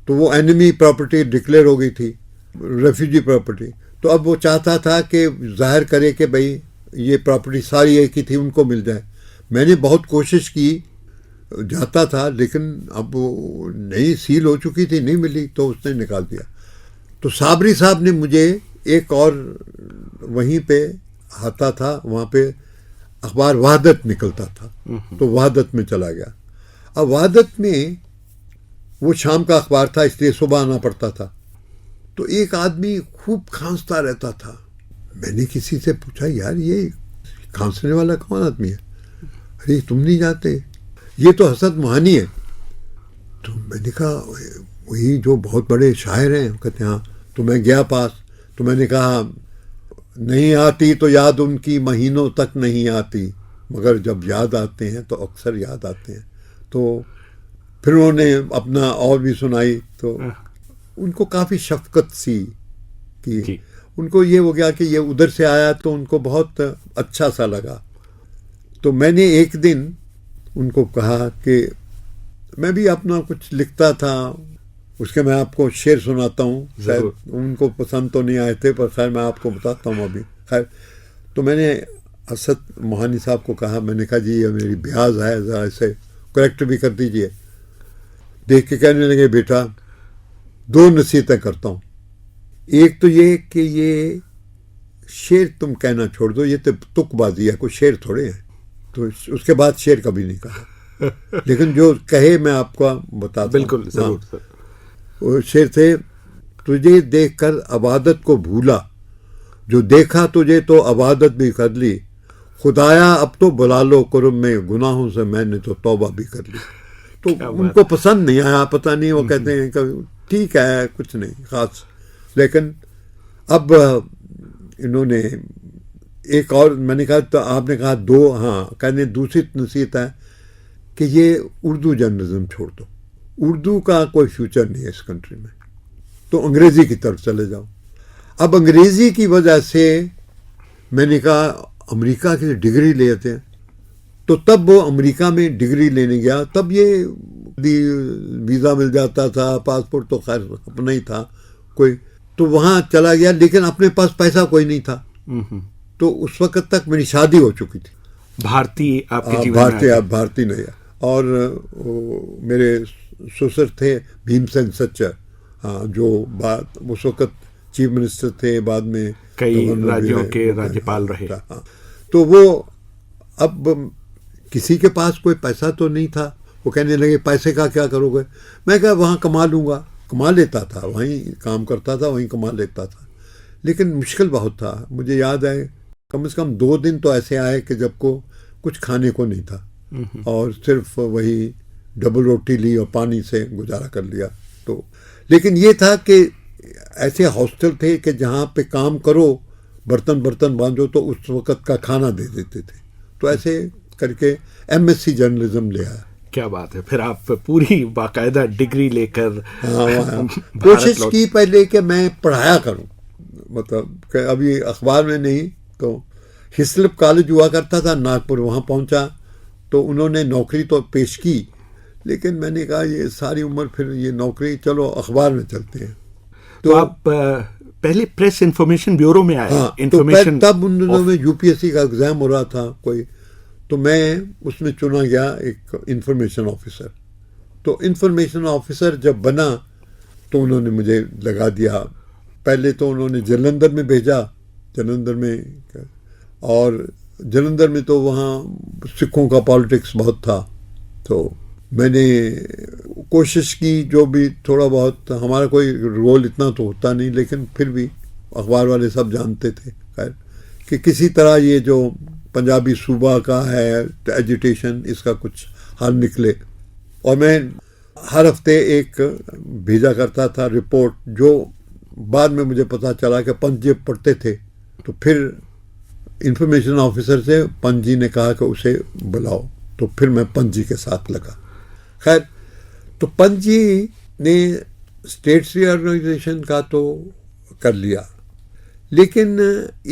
तो वो एनिमी प्रॉपर्टी डिक्लेयर हो गई थी, रेफ्यूजी प्रॉपर्टी। तो अब वो चाहता था कि जाहिर करे कि भाई ये प्रॉपर्टी सारी एक ही थी, उनको मिल जाए। मैंने बहुत कोशिश की, जाता था, लेकिन अब वो नई सील हो चुकी थी, नहीं मिली, तो उसने निकाल दिया। तो साबरी साहब ने मुझे एक और वहीं पे आता था, वहाँ पे अखबार वहादत निकलता था, तो वहादत में चला गया। अब वहादत में वो शाम का अखबार था, इसलिए सुबह आना पड़ता था। तो एक आदमी खूब खांसता रहता था। मैंने किसी से पूछा, यार ये खांसने वाला कौन आदमी है? अरे तुम नहीं जानते, ये तो हसन मोहानी है। तो मैंने कहा वही जो बहुत बड़े शायर हैं। कहते हैं हाँ। तो मैं गया पास, तो मैंने कहा नहीं आती तो याद उनकी महीनों तक नहीं आती, मगर जब याद आते हैं तो अक्सर याद आते हैं। तो फिर उन्होंने अपना और भी सुनाई, तो उनको काफ़ी शफकत सी की। उनको ये हो गया कि ये उधर से आया, तो उनको बहुत अच्छा सा लगा। तो मैंने एक दिन उनको कहा कि मैं भी अपना कुछ लिखता था, उसके मैं आपको शेर सुनाता हूँ। शायद उनको पसंद तो नहीं आए थे, पर खैर मैं आपको बताता हूँ अभी। खैर, तो मैंने असद मोहानी साहब को कहा, मैंने कहा जी ये मेरी ब्याज है, ज़रा इसे करेक्ट भी कर दीजिए। देख के कहने लगे, बेटा 2 नसीहतें करता हूँ। एक तो ये कि ये शेर तुम कहना छोड़ दो, ये तो तुकबाजी है, कोई शेर थोड़े हैं। तो उसके बाद शेर कभी नहीं कहा, लेकिन जो कहे मैं आपको बताता हूँ। बिल्कुल जरूर सर। वो शेर थे, तुझे देखकर अबादत को भूला, जो देखा तुझे तो अबादत भी कर ली, खुदाया अब तो बुला लो कुर्ब में, गुनाहों से मैंने तो तौबा भी कर ली। तो उनको पसंद नहीं आया, पता नहीं, वो कहते हैं कि ठीक है कुछ नहीं खास। लेकिन अब इन्होंने एक और, मैंने कहा तो आपने कहा 2, हाँ। कहने दूसरी नसीहत है कि ये उर्दू जर्नलिज्म छोड़ दो, उर्दू का कोई फ्यूचर नहीं है इस कंट्री में, तो अंग्रेज़ी की तरफ चले जाओ। अब अंग्रेज़ी की वजह से मैंने कहा अमेरिका की डिग्री लेते हैं, तो तब वो अमेरिका में डिग्री लेने गया। तब ये वीज़ा मिल जाता था, पासपोर्ट तो खैर अपना ही था कोई, तो वहाँ चला गया, लेकिन अपने पास पैसा कोई नहीं था। तो उस वक्त तक मेरी शादी हो चुकी थी। भारतीय आपके जीवन में? भारतीय नहीं है। और मेरे ससुर थे भीमसेन सच्चर, हाँ, जो बाद उस वक्त चीफ मिनिस्टर थे, बाद में कई राज्यों के राज्यपाल रहे। हाँ। तो वो अब किसी के पास कोई पैसा तो नहीं था, वो कहने लगे पैसे का क्या करोगे? मैं कहा वहाँ कमा लूँगा। कमा लेता था, वहीं काम करता था, वहीं कमा लेता था, लेकिन मुश्किल बहुत था। मुझे याद है कम से कम 2 दिन तो ऐसे आए कि जब को कुछ खाने को नहीं था और सिर्फ वही डबल रोटी ली और पानी से गुजारा कर लिया। तो लेकिन ये था कि ऐसे हॉस्टल थे कि जहाँ पे काम करो, बर्तन बांधो तो उस वक़्त का खाना दे देते थे। तो ऐसे करके MSc जर्नलिज्म ले आया। क्या बात है, फिर आप पूरी बाकायदा डिग्री लेकर कोशिश की पहले कि मैं पढ़ाया करूं, मतलब कि अभी अखबार में नहीं तो हिस्लप कॉलेज हुआ करता था नागपुर, वहाँ पहुँचा तो उन्होंने नौकरी तो पेश की, लेकिन मैंने कहा ये सारी उम्र फिर ये नौकरी, चलो अखबार में चलते हैं। तो आप पहले प्रेस इंफॉर्मेशन ब्यूरो में आए? हाँ, इंफॉर्मेशन तो तब उन दिनों में UPSC का एग्जाम हो रहा था कोई, तो मैं उसमें चुना गया एक इंफॉर्मेशन ऑफिसर। तो इंफॉर्मेशन ऑफिसर जब बना तो उन्होंने मुझे लगा दिया। पहले तो उन्होंने जालंधर में भेजा, जालंधर में, और जालंधर में तो वहाँ सिखों का पॉलिटिक्स बहुत था। तो मैंने कोशिश की, जो भी थोड़ा बहुत, हमारा कोई रोल इतना तो होता नहीं, लेकिन फिर भी अखबार वाले सब जानते थे खैर कि किसी तरह ये जो पंजाबी सूबा का है एजिटेशन, इसका कुछ हल निकले। और मैं हर हफ्ते एक भेजा करता था रिपोर्ट, जो बाद में मुझे पता चला कि पंच जी पढ़ते थे। तो फिर इंफॉर्मेशन ऑफिसर से पंच जी ने कहा कि उसे बुलाओ, तो फिर मैं पंच जी के साथ लगा। खैर, तो पंच जी ने स्टेट्स रीऑर्गेनाइजेशन का तो कर लिया, लेकिन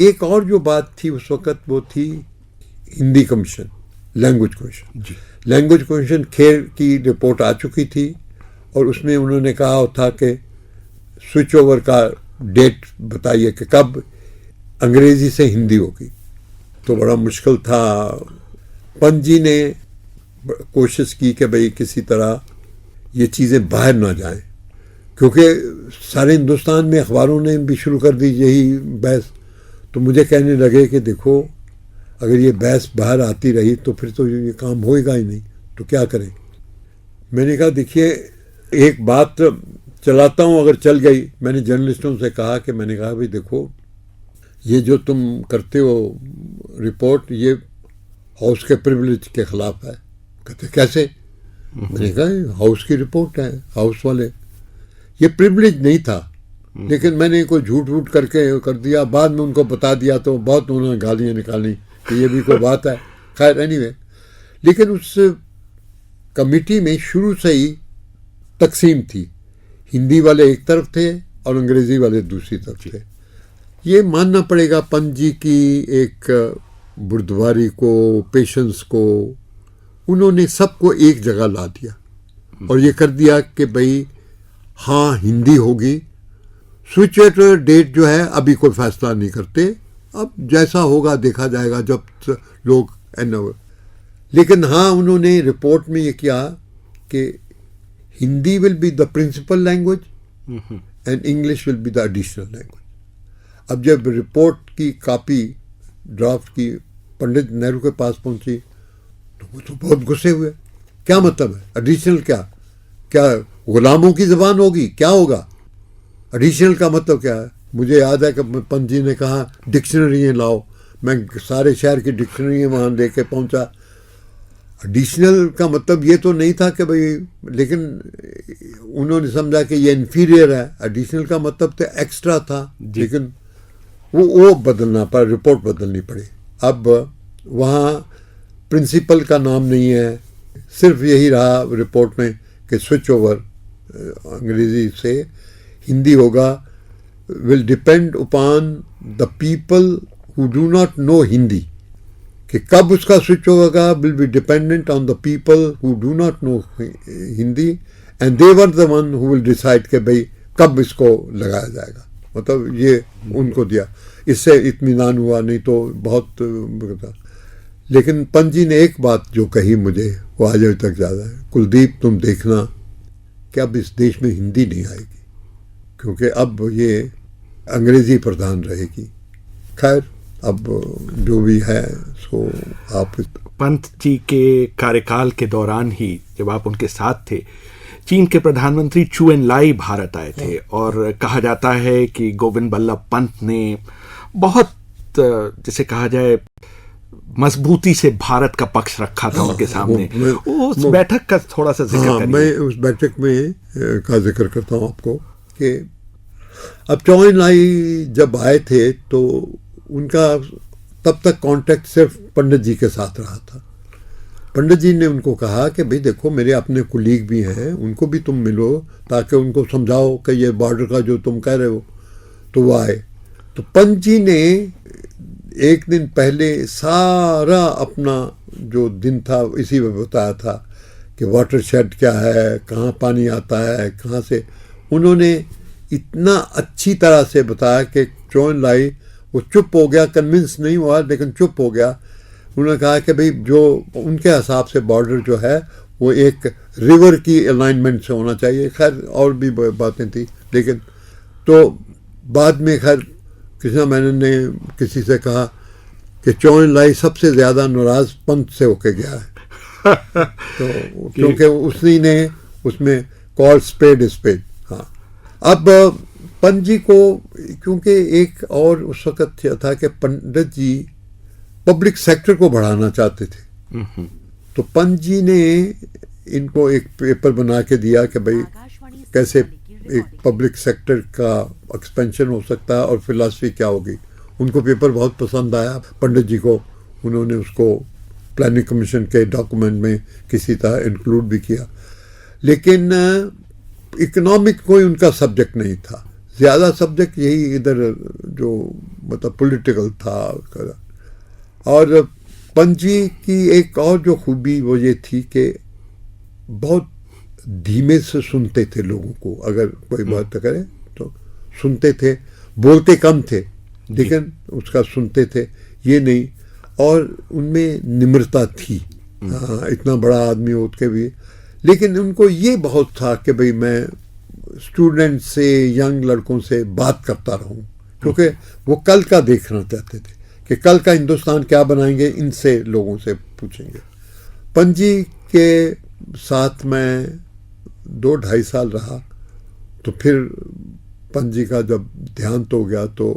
एक और जो बात थी उस वक़्त वो थी Hindi commission, language commission. Language commission Kher की रिपोर्ट आ चुकी थी और उसमें उन्होंने कहा था कि स्विच ओवर का डेट बताइए कि कब अंग्रेजी से हिंदी होगी। तो बड़ा मुश्किल था। पंच जी ने कोशिश की कि भाई किसी तरह ये चीज़ें बाहर ना जाएं, क्योंकि सारे हिंदुस्तान में अखबारों ने भी शुरू कर दी यही बहस। तो मुझे कहने लगे कि देखो, अगर ये बहस बाहर आती रही तो फिर तो ये काम होएगा ही नहीं, तो क्या करें। मैंने कहा देखिए, एक बात चलाता हूँ, अगर चल गई। मैंने जर्नलिस्टों से कहा कि मैंने कहा भाई देखो, ये जो तुम करते हो रिपोर्ट, ये हाउस के प्रिविलेज के खिलाफ है। कहते कैसे? मैंने कहा हाउस की रिपोर्ट है, हाउस वाले, ये प्रिविलेज नहीं था, लेकिन मैंने कोई झूठ वूठ करके कर दिया। बाद में उनको बता दिया तो बहुत उन्होंने गालियाँ निकाली कि ये भी कोई बात है। खैर एनीवे, लेकिन उस कमेटी में शुरू से ही तकसीम थी, हिंदी वाले एक तरफ थे और अंग्रेजी वाले दूसरी तरफ थे। ये मानना पड़ेगा पंच जी की एक बुर्दवारी को, पेशेंस को, उन्होंने सबको एक जगह ला दिया और ये कर दिया कि भाई हाँ हिंदी होगी। स्विच ओवर डेट जो है अभी कोई फैसला नहीं करते, अब जैसा होगा देखा जाएगा जब लोग लेकिन हाँ, उन्होंने रिपोर्ट में ये किया कि Hindi will be the principal language and English will be the additional language. अब जब रिपोर्ट की कॉपी ड्राफ्ट की पंडित नेहरू के पास पहुंची तो वो तो बहुत गुस्से हुए। क्या मतलब है एडिशनल? क्या गुलामों की ज़बान होगी? क्या होगा एडिशनल का मतलब क्या है? मुझे याद है कि पंच जी ने कहा डिक्शनरी लाओ। मैं सारे शहर की डिक्शनरी वहाँ लेके पहुँचा। एडिशनल का मतलब ये तो नहीं था कि भाई, लेकिन उन्होंने समझा कि ये इन्फीरियर है। एडिशनल का मतलब तो एक्स्ट्रा था, लेकिन वो बदलना पड़ा, रिपोर्ट बदलनी पड़ी। अब वहाँ प्रिंसिपल का नाम नहीं है, सिर्फ यही रहा रिपोर्ट में कि स्विच ओवर अंग्रेजी से हिंदी होगा, will depend upon the people who do not know Hindi. कि कब उसका स्विच होगा will be dependent on the people who do not know Hindi and they were the one who will decide कि भाई कब इसको लगाया जाएगा। मतलब ये उनको दिया, इससे इत्मीनान हुआ, नहीं तो बहुत था। लेकिन पंच जी ने एक बात जो कही मुझे, वो आज तक ज़्यादा है, कुलदीप तुम देखना कि अब इस देश में हिंदी नहीं आएगी, क्योंकि अब ये अंग्रेज़ी प्रधान रहेगी। खैर, अब जो भी है सो आप पंत जी के कार्यकाल के दौरान ही जब आप उनके साथ थे, चीन के प्रधानमंत्री चू एन लाई भारत आए थे और कहा जाता है कि गोविंद बल्लभ पंत ने बहुत, जिसे कहा जाए, मजबूती से भारत का पक्ष रखा था उनके सामने। उस बैठक का थोड़ा सा जिक्र करिए। मैं उस बैठक में का जिक्र करता हूँ आपको कि अब चौ एन लाई जब आए थे तो उनका तब तक कांटेक्ट सिर्फ पंडित जी के साथ रहा था। पंडित जी ने उनको कहा कि भाई देखो, मेरे अपने कुलीग भी हैं, उनको भी तुम मिलो ताकि उनको समझाओ कि ये बॉर्डर का जो तुम कह रहे हो। तो वो आए तो पंत जी ने एक दिन पहले सारा अपना जो दिन था इसी में बताया था कि वाटर शेड क्या है, कहाँ पानी आता है, कहाँ से। उन्होंने इतना अच्छी तरह से बताया कि चौ एन लाई वो चुप हो गया, कन्विंस नहीं हुआ लेकिन चुप हो गया। उन्होंने कहा कि भाई जो उनके हिसाब से बॉर्डर जो है वो एक रिवर की अलाइनमेंट से होना चाहिए। खैर और भी बातें थी, लेकिन तो बाद में खैर कृष्णा मेनन ने किसी से कहा कि चौ एन लाई सबसे ज़्यादा नाराज पंत से होके गया है। तो क्योंकि उसी ने उसमें कॉल स्पेड स्पेड। हाँ, अब पंत जी को क्योंकि एक और उस वक़्त था कि पंडित जी पब्लिक सेक्टर को बढ़ाना चाहते थे, तो पंत जी ने इनको एक पेपर बना के दिया कि भाई कैसे एक पब्लिक सेक्टर का एक्सपेंशन हो सकता है और फिलॉसफी क्या होगी। उनको पेपर बहुत पसंद आया पंडित जी को। उन्होंने उसको प्लानिंग कमीशन के डॉक्यूमेंट में किसी तरह इंक्लूड भी किया, लेकिन इकोनॉमिक कोई उनका सब्जेक्ट नहीं था। ज़्यादा सब्जेक्ट यही इधर जो मतलब पॉलिटिकल था। और पंत जी की एक और जो खूबी वो ये थी कि बहुत धीमे से सुनते थे लोगों को। अगर कोई बात करे तो सुनते थे, बोलते कम थे लेकिन उसका सुनते थे, ये नहीं। और उनमें निम्रता थी। हाँ, इतना बड़ा आदमी होते के भी, लेकिन उनको ये बहुत था कि भाई मैं स्टूडेंट से, यंग लड़कों से बात करता रहूं, क्योंकि वो कल का देखना चाहते थे कि कल का हिंदुस्तान क्या बनाएंगे, इनसे लोगों से पूछेंगे। पंत जी के साथ मैं 2-2.5 साल रहा, तो फिर पंत जी का जब देहांत हो गया तो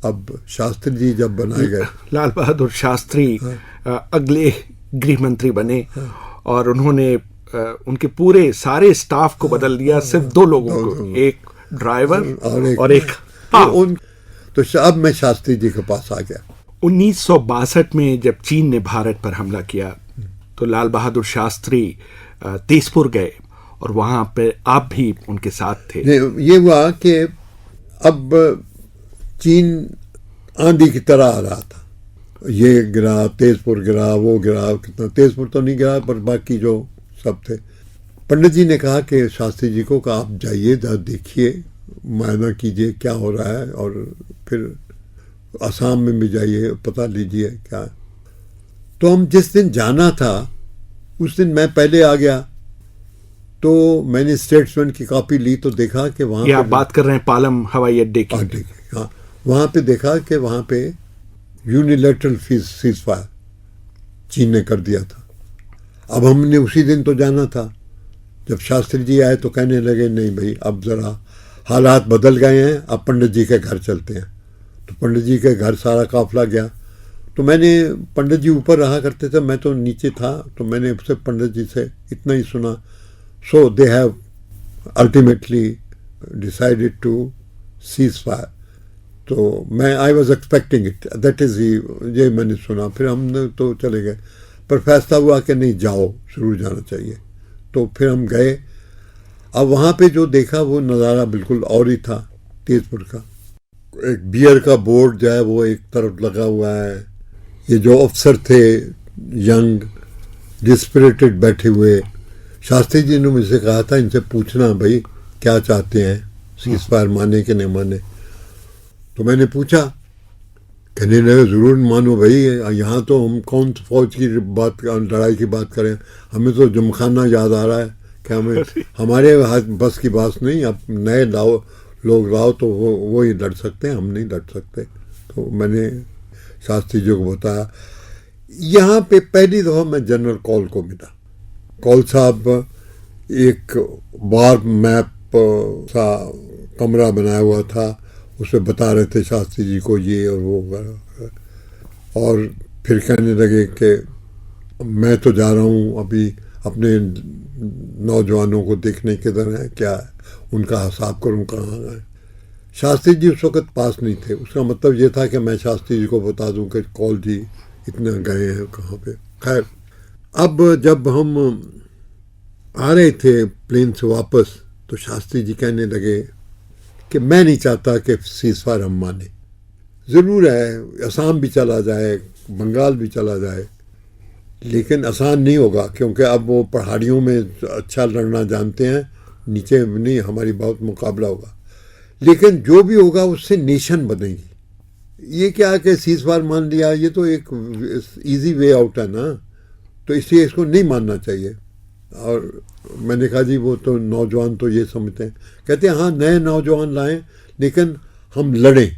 अब शास्त्री जी जब बनाए गए, लाल बहादुर शास्त्री अगले गृह मंत्री बने और उन्होंने उनके पूरे सारे स्टाफ को बदल दिया, सिर्फ 2 लोगों को, एक ड्राइवर और एक तो अब मैं शास्त्री जी के पास आ गया। 1962 में जब चीन ने भारत पर हमला किया तो लाल बहादुर शास्त्री तेजपुर गए और वहां पे आप भी उनके साथ थे। ये हुआ कि अब चीन आंधी की तरह आ रहा था। ये गिरा, तेजपुर गिरा, वो गिरा, कितना तेजपुर तो नहीं गिरा पर बाकी जो सब थे। पंडित जी ने कहा कि शास्त्री जी को आप जाइए, देखिए, मुआयना कीजिए क्या हो रहा है, और फिर असम में भी जाइए, पता लीजिए क्या है। तो हम जिस दिन जाना था उस दिन मैं पहले आ गया, तो मैंने स्टेट्समैन की कॉपी ली तो देखा कि वहाँ आप बात कर रहे हैं पालम हवाई अड्डे की। हाँ, वहाँ पे देखा कि वहाँ पे यूनिलैटरल सीज फायर चीन ने कर दिया था। अब हमने उसी दिन तो जाना था। जब शास्त्री जी आए तो कहने लगे नहीं भाई, अब ज़रा हालात बदल गए हैं, अब पंडित जी के घर चलते हैं। तो पंडित जी के घर सारा काफिला गया। तो मैंने, पंडित जी ऊपर रहा करते थे, मैं तो नीचे था, तो मैंने उससे पंडित जी से इतना ही सुना, so they have ultimately decided to cease fire. तो मैं I was expecting it, that is ये मैंने सुना। फिर हमने तो चले गए, पर फैसला हुआ कि नहीं, जाओ, जरूर जाना चाहिए। तो फिर हम गए। अब वहाँ पे जो देखा वो नज़ारा बिल्कुल और ही था तेजपुर का। एक बियर का बोर्ड जो है वो एक तरफ लगा हुआ है। ये जो अफसर थे यंग डिस्पिरिटेड बैठे हुए, शास्त्री जी ने मुझसे कहा था इनसे पूछना भाई क्या चाहते हैं, सीज फायर माने कि नहीं माने। तो मैंने पूछा, कहने लगे ज़रूर मानो भाई, यहाँ तो हम कौन फौज की बात, लड़ाई की बात करें, हमें तो जमखाना याद आ रहा है कि हमें हमारे बस की बात नहीं, अब नए लोग लाओ तो वो ही लड़ सकते हैं, हम नहीं लड़ सकते। तो मैंने शास्त्री जी को बताया यहाँ पे पहली दफ़ा मैं जनरल कौल को मिला। कौल साहब एक वार मैप सा कमरा बनाया हुआ था, उसमें बता रहे थे शास्त्री जी को ये और वो, और फिर कहने लगे कि मैं तो जा रहा हूँ अभी अपने नौजवानों को देखने किधर है, क्या है, उनका हिसाब करूँ कहाँ है। शास्त्री जी उस वक़्त पास नहीं थे। उसका मतलब ये था कि मैं शास्त्री जी को बता दूं कि कौल जी इतना गए हैं कहाँ पे। खैर, अब जब हम आ रहे थे प्लेन से वापस, तो शास्त्री जी कहने लगे कि मैं नहीं चाहता कि सीज़फायर हम माने। ज़रूर है असम भी चला जाए, बंगाल भी चला जाए, लेकिन आसान नहीं होगा, क्योंकि अब वो पहाड़ियों में अच्छा लड़ना जानते हैं, नीचे नहीं, हमारी बहुत मुकाबला होगा। लेकिन जो भी होगा उससे नेशन बनेगी। ये क्या कि सीज़फायर मान लिया, ये तो एक इजी वे आउट है ना, तो इसलिए इसको नहीं मानना चाहिए। और मैंने कहा जी वो तो नौजवान तो ये समझते हैं। कहते हैं हाँ नए नौजवान लाएं, लेकिन हम लड़ें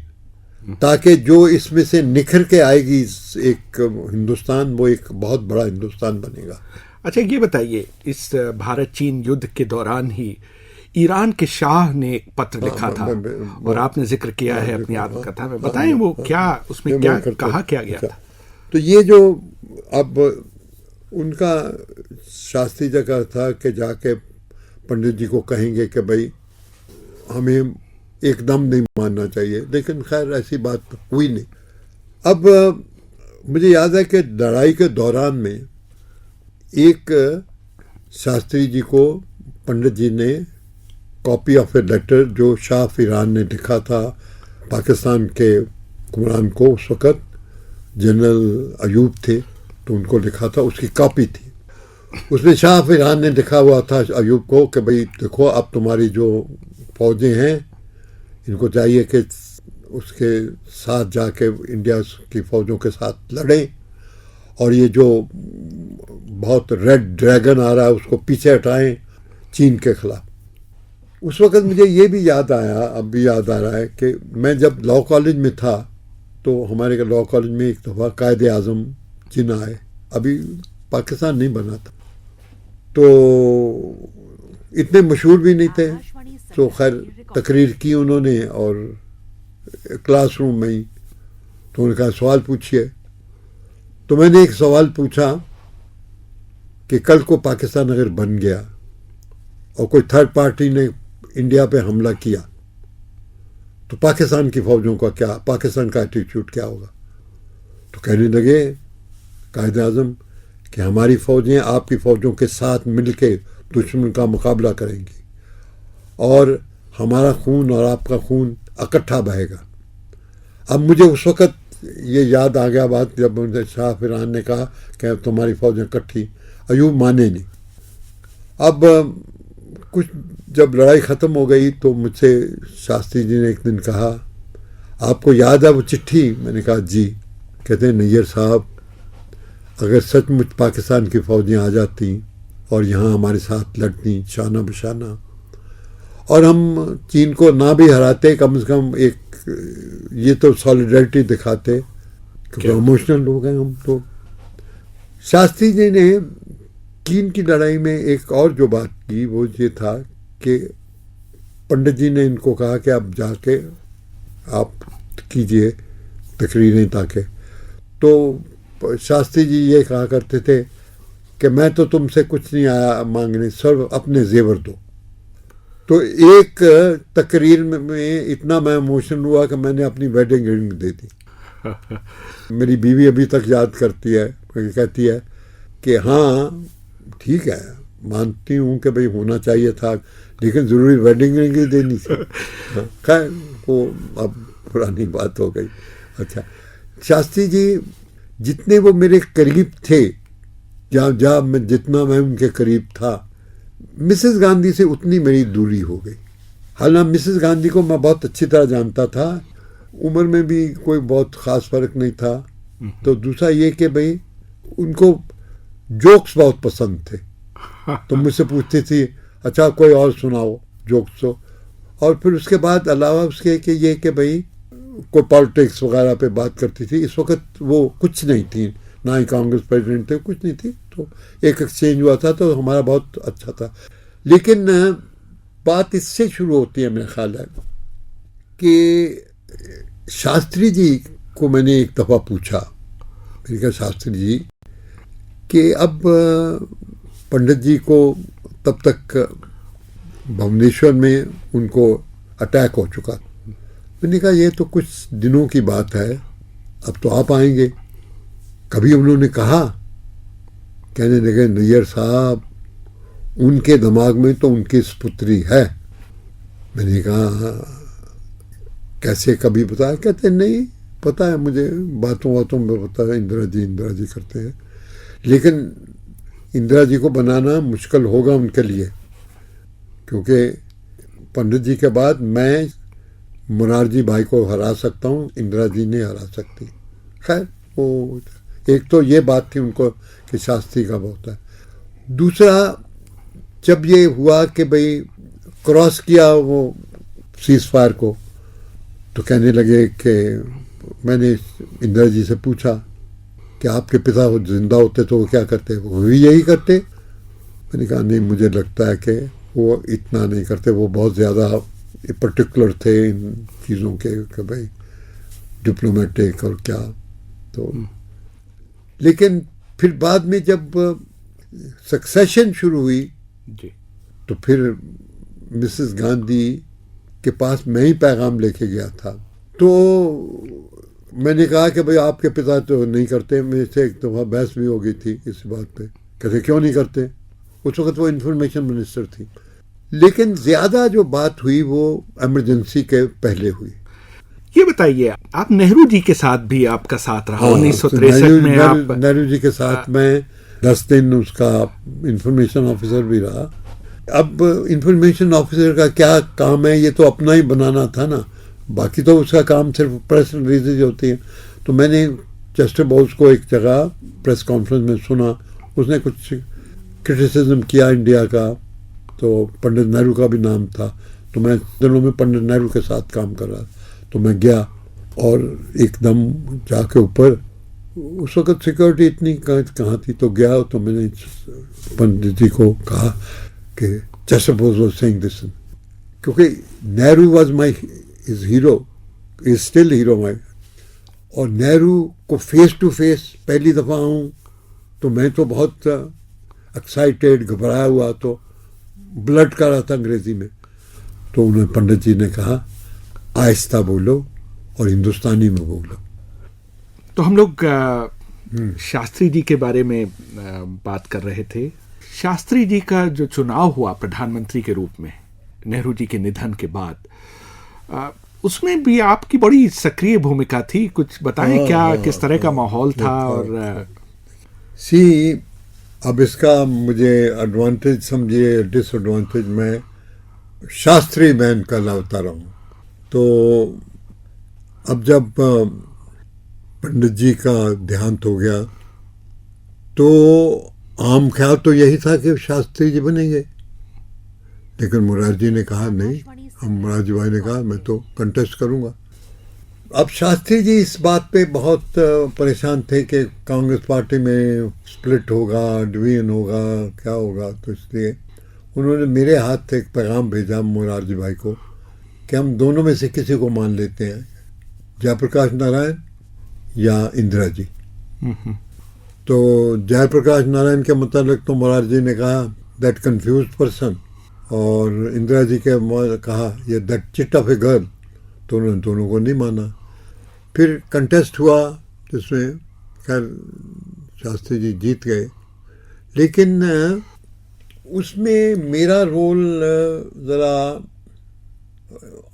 ताकि जो इसमें से निखर के आएगी एक हिंदुस्तान, वो एक बहुत बड़ा हिंदुस्तान बनेगा। अच्छा ये बताइए, इस भारत चीन युद्ध के दौरान ही ईरान के शाह ने एक पत्र लिखा था और आपने जिक्र किया है अपनी आत्मकथा में, बताएं वो क्या, उसमें क्या कहा क्या गया था? तो ये जो अब उनका शास्त्री जी का था कि जाके पंडित जी को कहेंगे कि भाई हमें एकदम नहीं मानना चाहिए, लेकिन खैर ऐसी बात हुई नहीं। अब मुझे याद है कि लड़ाई के दौरान में एक शास्त्री जी को पंडित जी ने कॉपी ऑफ ए लेटर जो शाह ईरान ने लिखा था पाकिस्तान के हुक्मरान को, उस वक़्त जनरल अयूब थे, तो उनको लिखा था, उसकी कॉपी थी। उसमें शाह ईरान ने लिखा हुआ था अयूब को कि भाई देखो अब तुम्हारी जो फौजें हैं इनको चाहिए कि उसके साथ जाके इंडिया की फ़ौजों के साथ लड़ें, और ये जो बहुत रेड ड्रैगन आ रहा है उसको पीछे हटाएं चीन के ख़िलाफ़। उस वक़्त मुझे ये भी याद आया, अब भी याद आ रहा है कि मैं जब लॉ कॉलेज में था तो हमारे लॉ कॉलेज में एक दफ़ा कायदे आज़म जिन्ना आए, अभी पाकिस्तान नहीं बना था, तो इतने मशहूर भी नहीं थे, तो खैर तकरीर की उन्होंने और क्लासरूम में ही, तो उन्होंने कहा सवाल पूछिए। तो मैंने एक सवाल पूछा कि कल को पाकिस्तान अगर बन गया और कोई थर्ड पार्टी ने इंडिया पे हमला किया तो पाकिस्तान की फ़ौजों का क्या, पाकिस्तान का एटीट्यूड क्या होगा? तो कहने लगे कायदे आज़म कि हमारी फ़ौजें आपकी फ़ौजों के साथ मिलके दुश्मन का मुकाबला करेंगी और हमारा खून और आपका खून इकट्ठा बहेगा। अब मुझे उस वक़्त ये याद आ गया बात जब उनसे शाह ईरान ने कहा कि तुम्हारी फ़ौजें इकट्ठी, अयूब माने नहीं। अब कुछ जब लड़ाई ख़त्म हो गई तो मुझसे शास्त्री जी ने एक दिन कहा आपको याद है वो चिट्ठी? मैंने कहा जी। कहते हैं नैयर साहब अगर सचमुच पाकिस्तान की फ़ौजें आ जाती और यहाँ हमारे साथ लड़ती शाना बशाना और हम चीन को ना भी हराते, कम से कम एक ये तो सॉलिडरिटी दिखाते, क्योंकि इमोशनल हो गए हम तो। शास्त्री जी ने चीन की लड़ाई में एक और जो बात की वो ये था कि पंडित जी ने इनको कहा कि आप जाके आप कीजिए तकरीरें ताकि, तो शास्त्री जी ये कहा करते थे कि मैं तो तुमसे कुछ नहीं आया मांगने, सिर्फ अपने जेवर दो। तो एक तकरीर में इतना मैं इमोशनल हुआ कि मैंने अपनी वेडिंग रिंग दे दी। मेरी बीवी अभी तक याद करती है, कहती है कि हाँ ठीक है मानती हूँ कि भाई होना चाहिए था, लेकिन ज़रूरी वेडिंग रिंग ही देनी थी। खैर वो अब पुरानी बात हो गई। अच्छा, शास्त्री जी जितने वो मेरे करीब थे, जहाँ मैं जितना मैं उनके करीब था, मिसेस गांधी से उतनी मेरी दूरी हो गई। हालांकि मिसेस गांधी को मैं बहुत अच्छी तरह जानता था, उम्र में भी कोई बहुत ख़ास फ़र्क नहीं था। तो दूसरा ये कि भाई उनको जोक्स बहुत पसंद थे, तो मुझसे पूछती थी अच्छा कोई और सुनाओ जोक्स तो, और फिर उसके बाद अलावा उसके कि ये कि भाई कोई पॉलिटिक्स वगैरह पे बात करती थी। इस वक्त वो कुछ नहीं थी ना ही कांग्रेस प्रेसिडेंट थे, कुछ नहीं थी, तो एक एक्सचेंज हुआ था, तो हमारा बहुत अच्छा था। लेकिन बात इससे शुरू होती है, मेरा ख्याल है कि शास्त्री जी को मैंने एक दफ़ा पूछा, मैंने कहा शास्त्री जी कि अब पंडित जी को तब तक भुवनेश्वर में उनको अटैक हो चुका, मैंने कहा ये तो कुछ दिनों की बात है, अब तो आप आएंगे। कभी उन्होंने कहा, कहने लगे नैयर साहब उनके दिमाग में तो उनकी स्पुत्री है। मैंने कहा कैसे, कभी बताया? कहते नहीं पता है मुझे, बातों बातों में पता है, इंदिरा जी करते हैं, लेकिन इंदिरा जी को बनाना मुश्किल होगा उनके लिए, क्योंकि पंडित जी के बाद मैं मुरारजी भाई को हरा सकता हूँ, इंदिरा जी नहीं हरा सकती। खैर वो एक तो ये बात थी उनको कि शास्त्री का बहुत है। दूसरा, जब ये हुआ कि भाई क्रॉस किया वो सीज फायर को, तो कहने लगे कि मैंने इंदिरा जी से पूछा कि आपके पिता वो जिंदा होते तो वो क्या करते? वो भी यही करते। मैंने कहा नहीं, मुझे लगता है कि वो इतना नहीं करते, वो बहुत ज़्यादा पर्टिकुलर थे इन चीज़ों के कि भाई डिप्लोमेटिक और क्या। तो लेकिन फिर बाद में जब सक्सेशन शुरू हुई जी, तो फिर मिसेस गांधी के पास मैं ही पैगाम लेके गया था। तो मैंने कहा कि भाई आपके पिता तो नहीं करते। मेरे से एक दफ़ा बहस भी हो गई थी इस बात पे, कहते क्यों नहीं करते? उस वक्त वो इंफॉर्मेशन मिनिस्टर थी। लेकिन ज़्यादा जो बात हुई वो इमरजेंसी के पहले हुई। ये बताइए, आप नेहरू जी के साथ भी आपका साथ रहा, 1963 में आप नेहरू जी के साथ मैं 10 दिन उसका इंफॉर्मेशन ऑफिसर भी रहा। अब इंफॉर्मेशन ऑफिसर का क्या काम है, ये तो अपना ही बनाना था ना, बाकी तो उसका काम सिर्फ प्रेस रिलीज होती है। तो मैंने चेस्टर बोस को एक जगह प्रेस कॉन्फ्रेंस में सुना, उसने कुछ क्रिटिसिज्म किया इंडिया का, तो पंडित नेहरू का भी नाम था। तो मैं दिनों में पंडित नेहरू के साथ काम कर रहा, तो मैं गया और एकदम जाके ऊपर, उस वक्त सिक्योरिटी इतनी कहाँ थी, तो गया तो मैंने पंडित जी को कहा कि Chester Bowles was saying this, क्योंकि Nehru was my is hero, is still hero my. और नेहरू को फेस टू फेस पहली दफ़ा हूँ, तो मैं तो बहुत एक्साइटेड, घबराया हुआ, तो ब्लड कर रहा था अंग्रेजी में। तो उन्होंने, पंडित जी ने कहा आहिस्ता बोलो और हिंदुस्तानी में बोलो। तो हम लोग शास्त्री जी के बारे में बात कर रहे थे। शास्त्री जी का जो चुनाव हुआ प्रधानमंत्री के रूप में नेहरू जी के निधन के बाद, उसमें भी आपकी बड़ी सक्रिय भूमिका थी, कुछ बताएं क्या किस तरह का माहौल था? और अब इसका मुझे एडवांटेज समझिए, डिसएडवांटेज, मैं शास्त्री मैन कहलाता रहा हूँ। तो अब जब पंडित जी का देहांत हो गया, तो आम ख्याल तो यही था कि शास्त्री जी बनेंगे, लेकिन मुरारजी ने कहा नहीं, मुरारजी भाई ने कहा मैं तो कंटेस्ट करूँगा। अब शास्त्री जी इस बात पे बहुत परेशान थे कि कांग्रेस पार्टी में स्प्लिट होगा, डिवीजन होगा, क्या होगा। तो इसलिए उन्होंने मेरे हाथ से एक पैगाम भेजा मुरारजी भाई को कि हम दोनों में से किसी को मान लेते हैं, जयप्रकाश नारायण या इंदिरा जी। तो जयप्रकाश नारायण के मुताबिक तो मुरारजी ने कहा दैट कंफ्यूज्ड पर्सन, और इंदिरा जी के कहा ये that chit of a girl. तो उन्होंने दोनों को नहीं माना। फिर कंटेस्ट हुआ जिसमें खैर शास्त्री जी जीत गए, लेकिन उसमें मेरा रोल ज़रा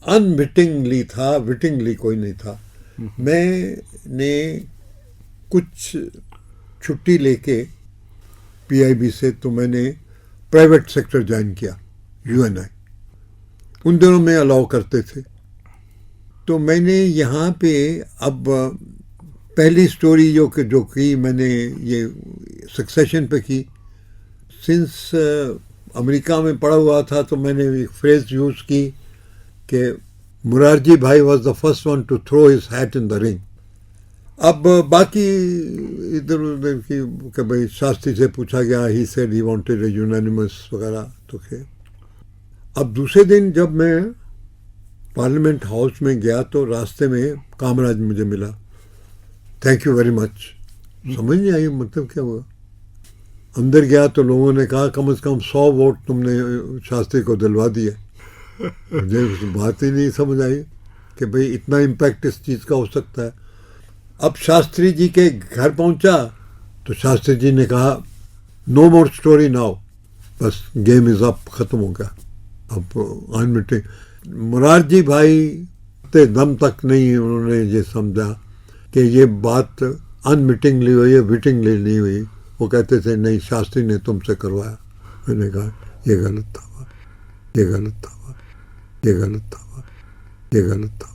अनविटिंगली था, विटिंगली कोई नहीं था। मैंने कुछ छुट्टी लेके पीआईबी से, तो मैंने प्राइवेट सेक्टर ज्वाइन किया, यूएनआई। उन दिनों में अलाउ करते थे। तो मैंने यहाँ पे अब पहली स्टोरी जो की मैंने ये सक्सेशन पे की। सिंस अमेरिका में पढ़ा हुआ था, तो मैंने एक फ्रेज यूज़ की कि Morarji Bhai was the first one to throw his hat in the ring. अब बाकी इधर उधर की कि भाई शास्त्री से पूछा गया, he said he wanted a unanimous वगैरह। तो खैर अब दूसरे दिन जब मैं पार्लियामेंट हाउस में गया तो रास्ते में कामराज मुझे मिला, थैंक यू वेरी मच। समझ नहीं आई मतलब क्या हुआ। अंदर गया तो लोगों ने कहा कम से कम 100 वोट तुमने शास्त्री को दिलवा दिए। मुझे उस बात ही नहीं समझ आई कि भाई इतना इम्पैक्ट इस चीज़ का हो सकता है। अब शास्त्री जी के घर पहुंचा तो शास्त्री जी ने कहा नो मोर स्टोरी नाउ, बस गेम इज अप, खत्म हो गया। अब ऑन मीटिंग मुरारजी भाई ते दम तक नहीं उन्होंने ये समझा कि ये बात अनमिटिंगली हुई है, विटिंगली नहीं हुई। वो कहते थे नहीं शास्त्री ने तुमसे करवाया। मैंने कहा ये गलत था, ये गलत था, ये गलत था, ये गलत था।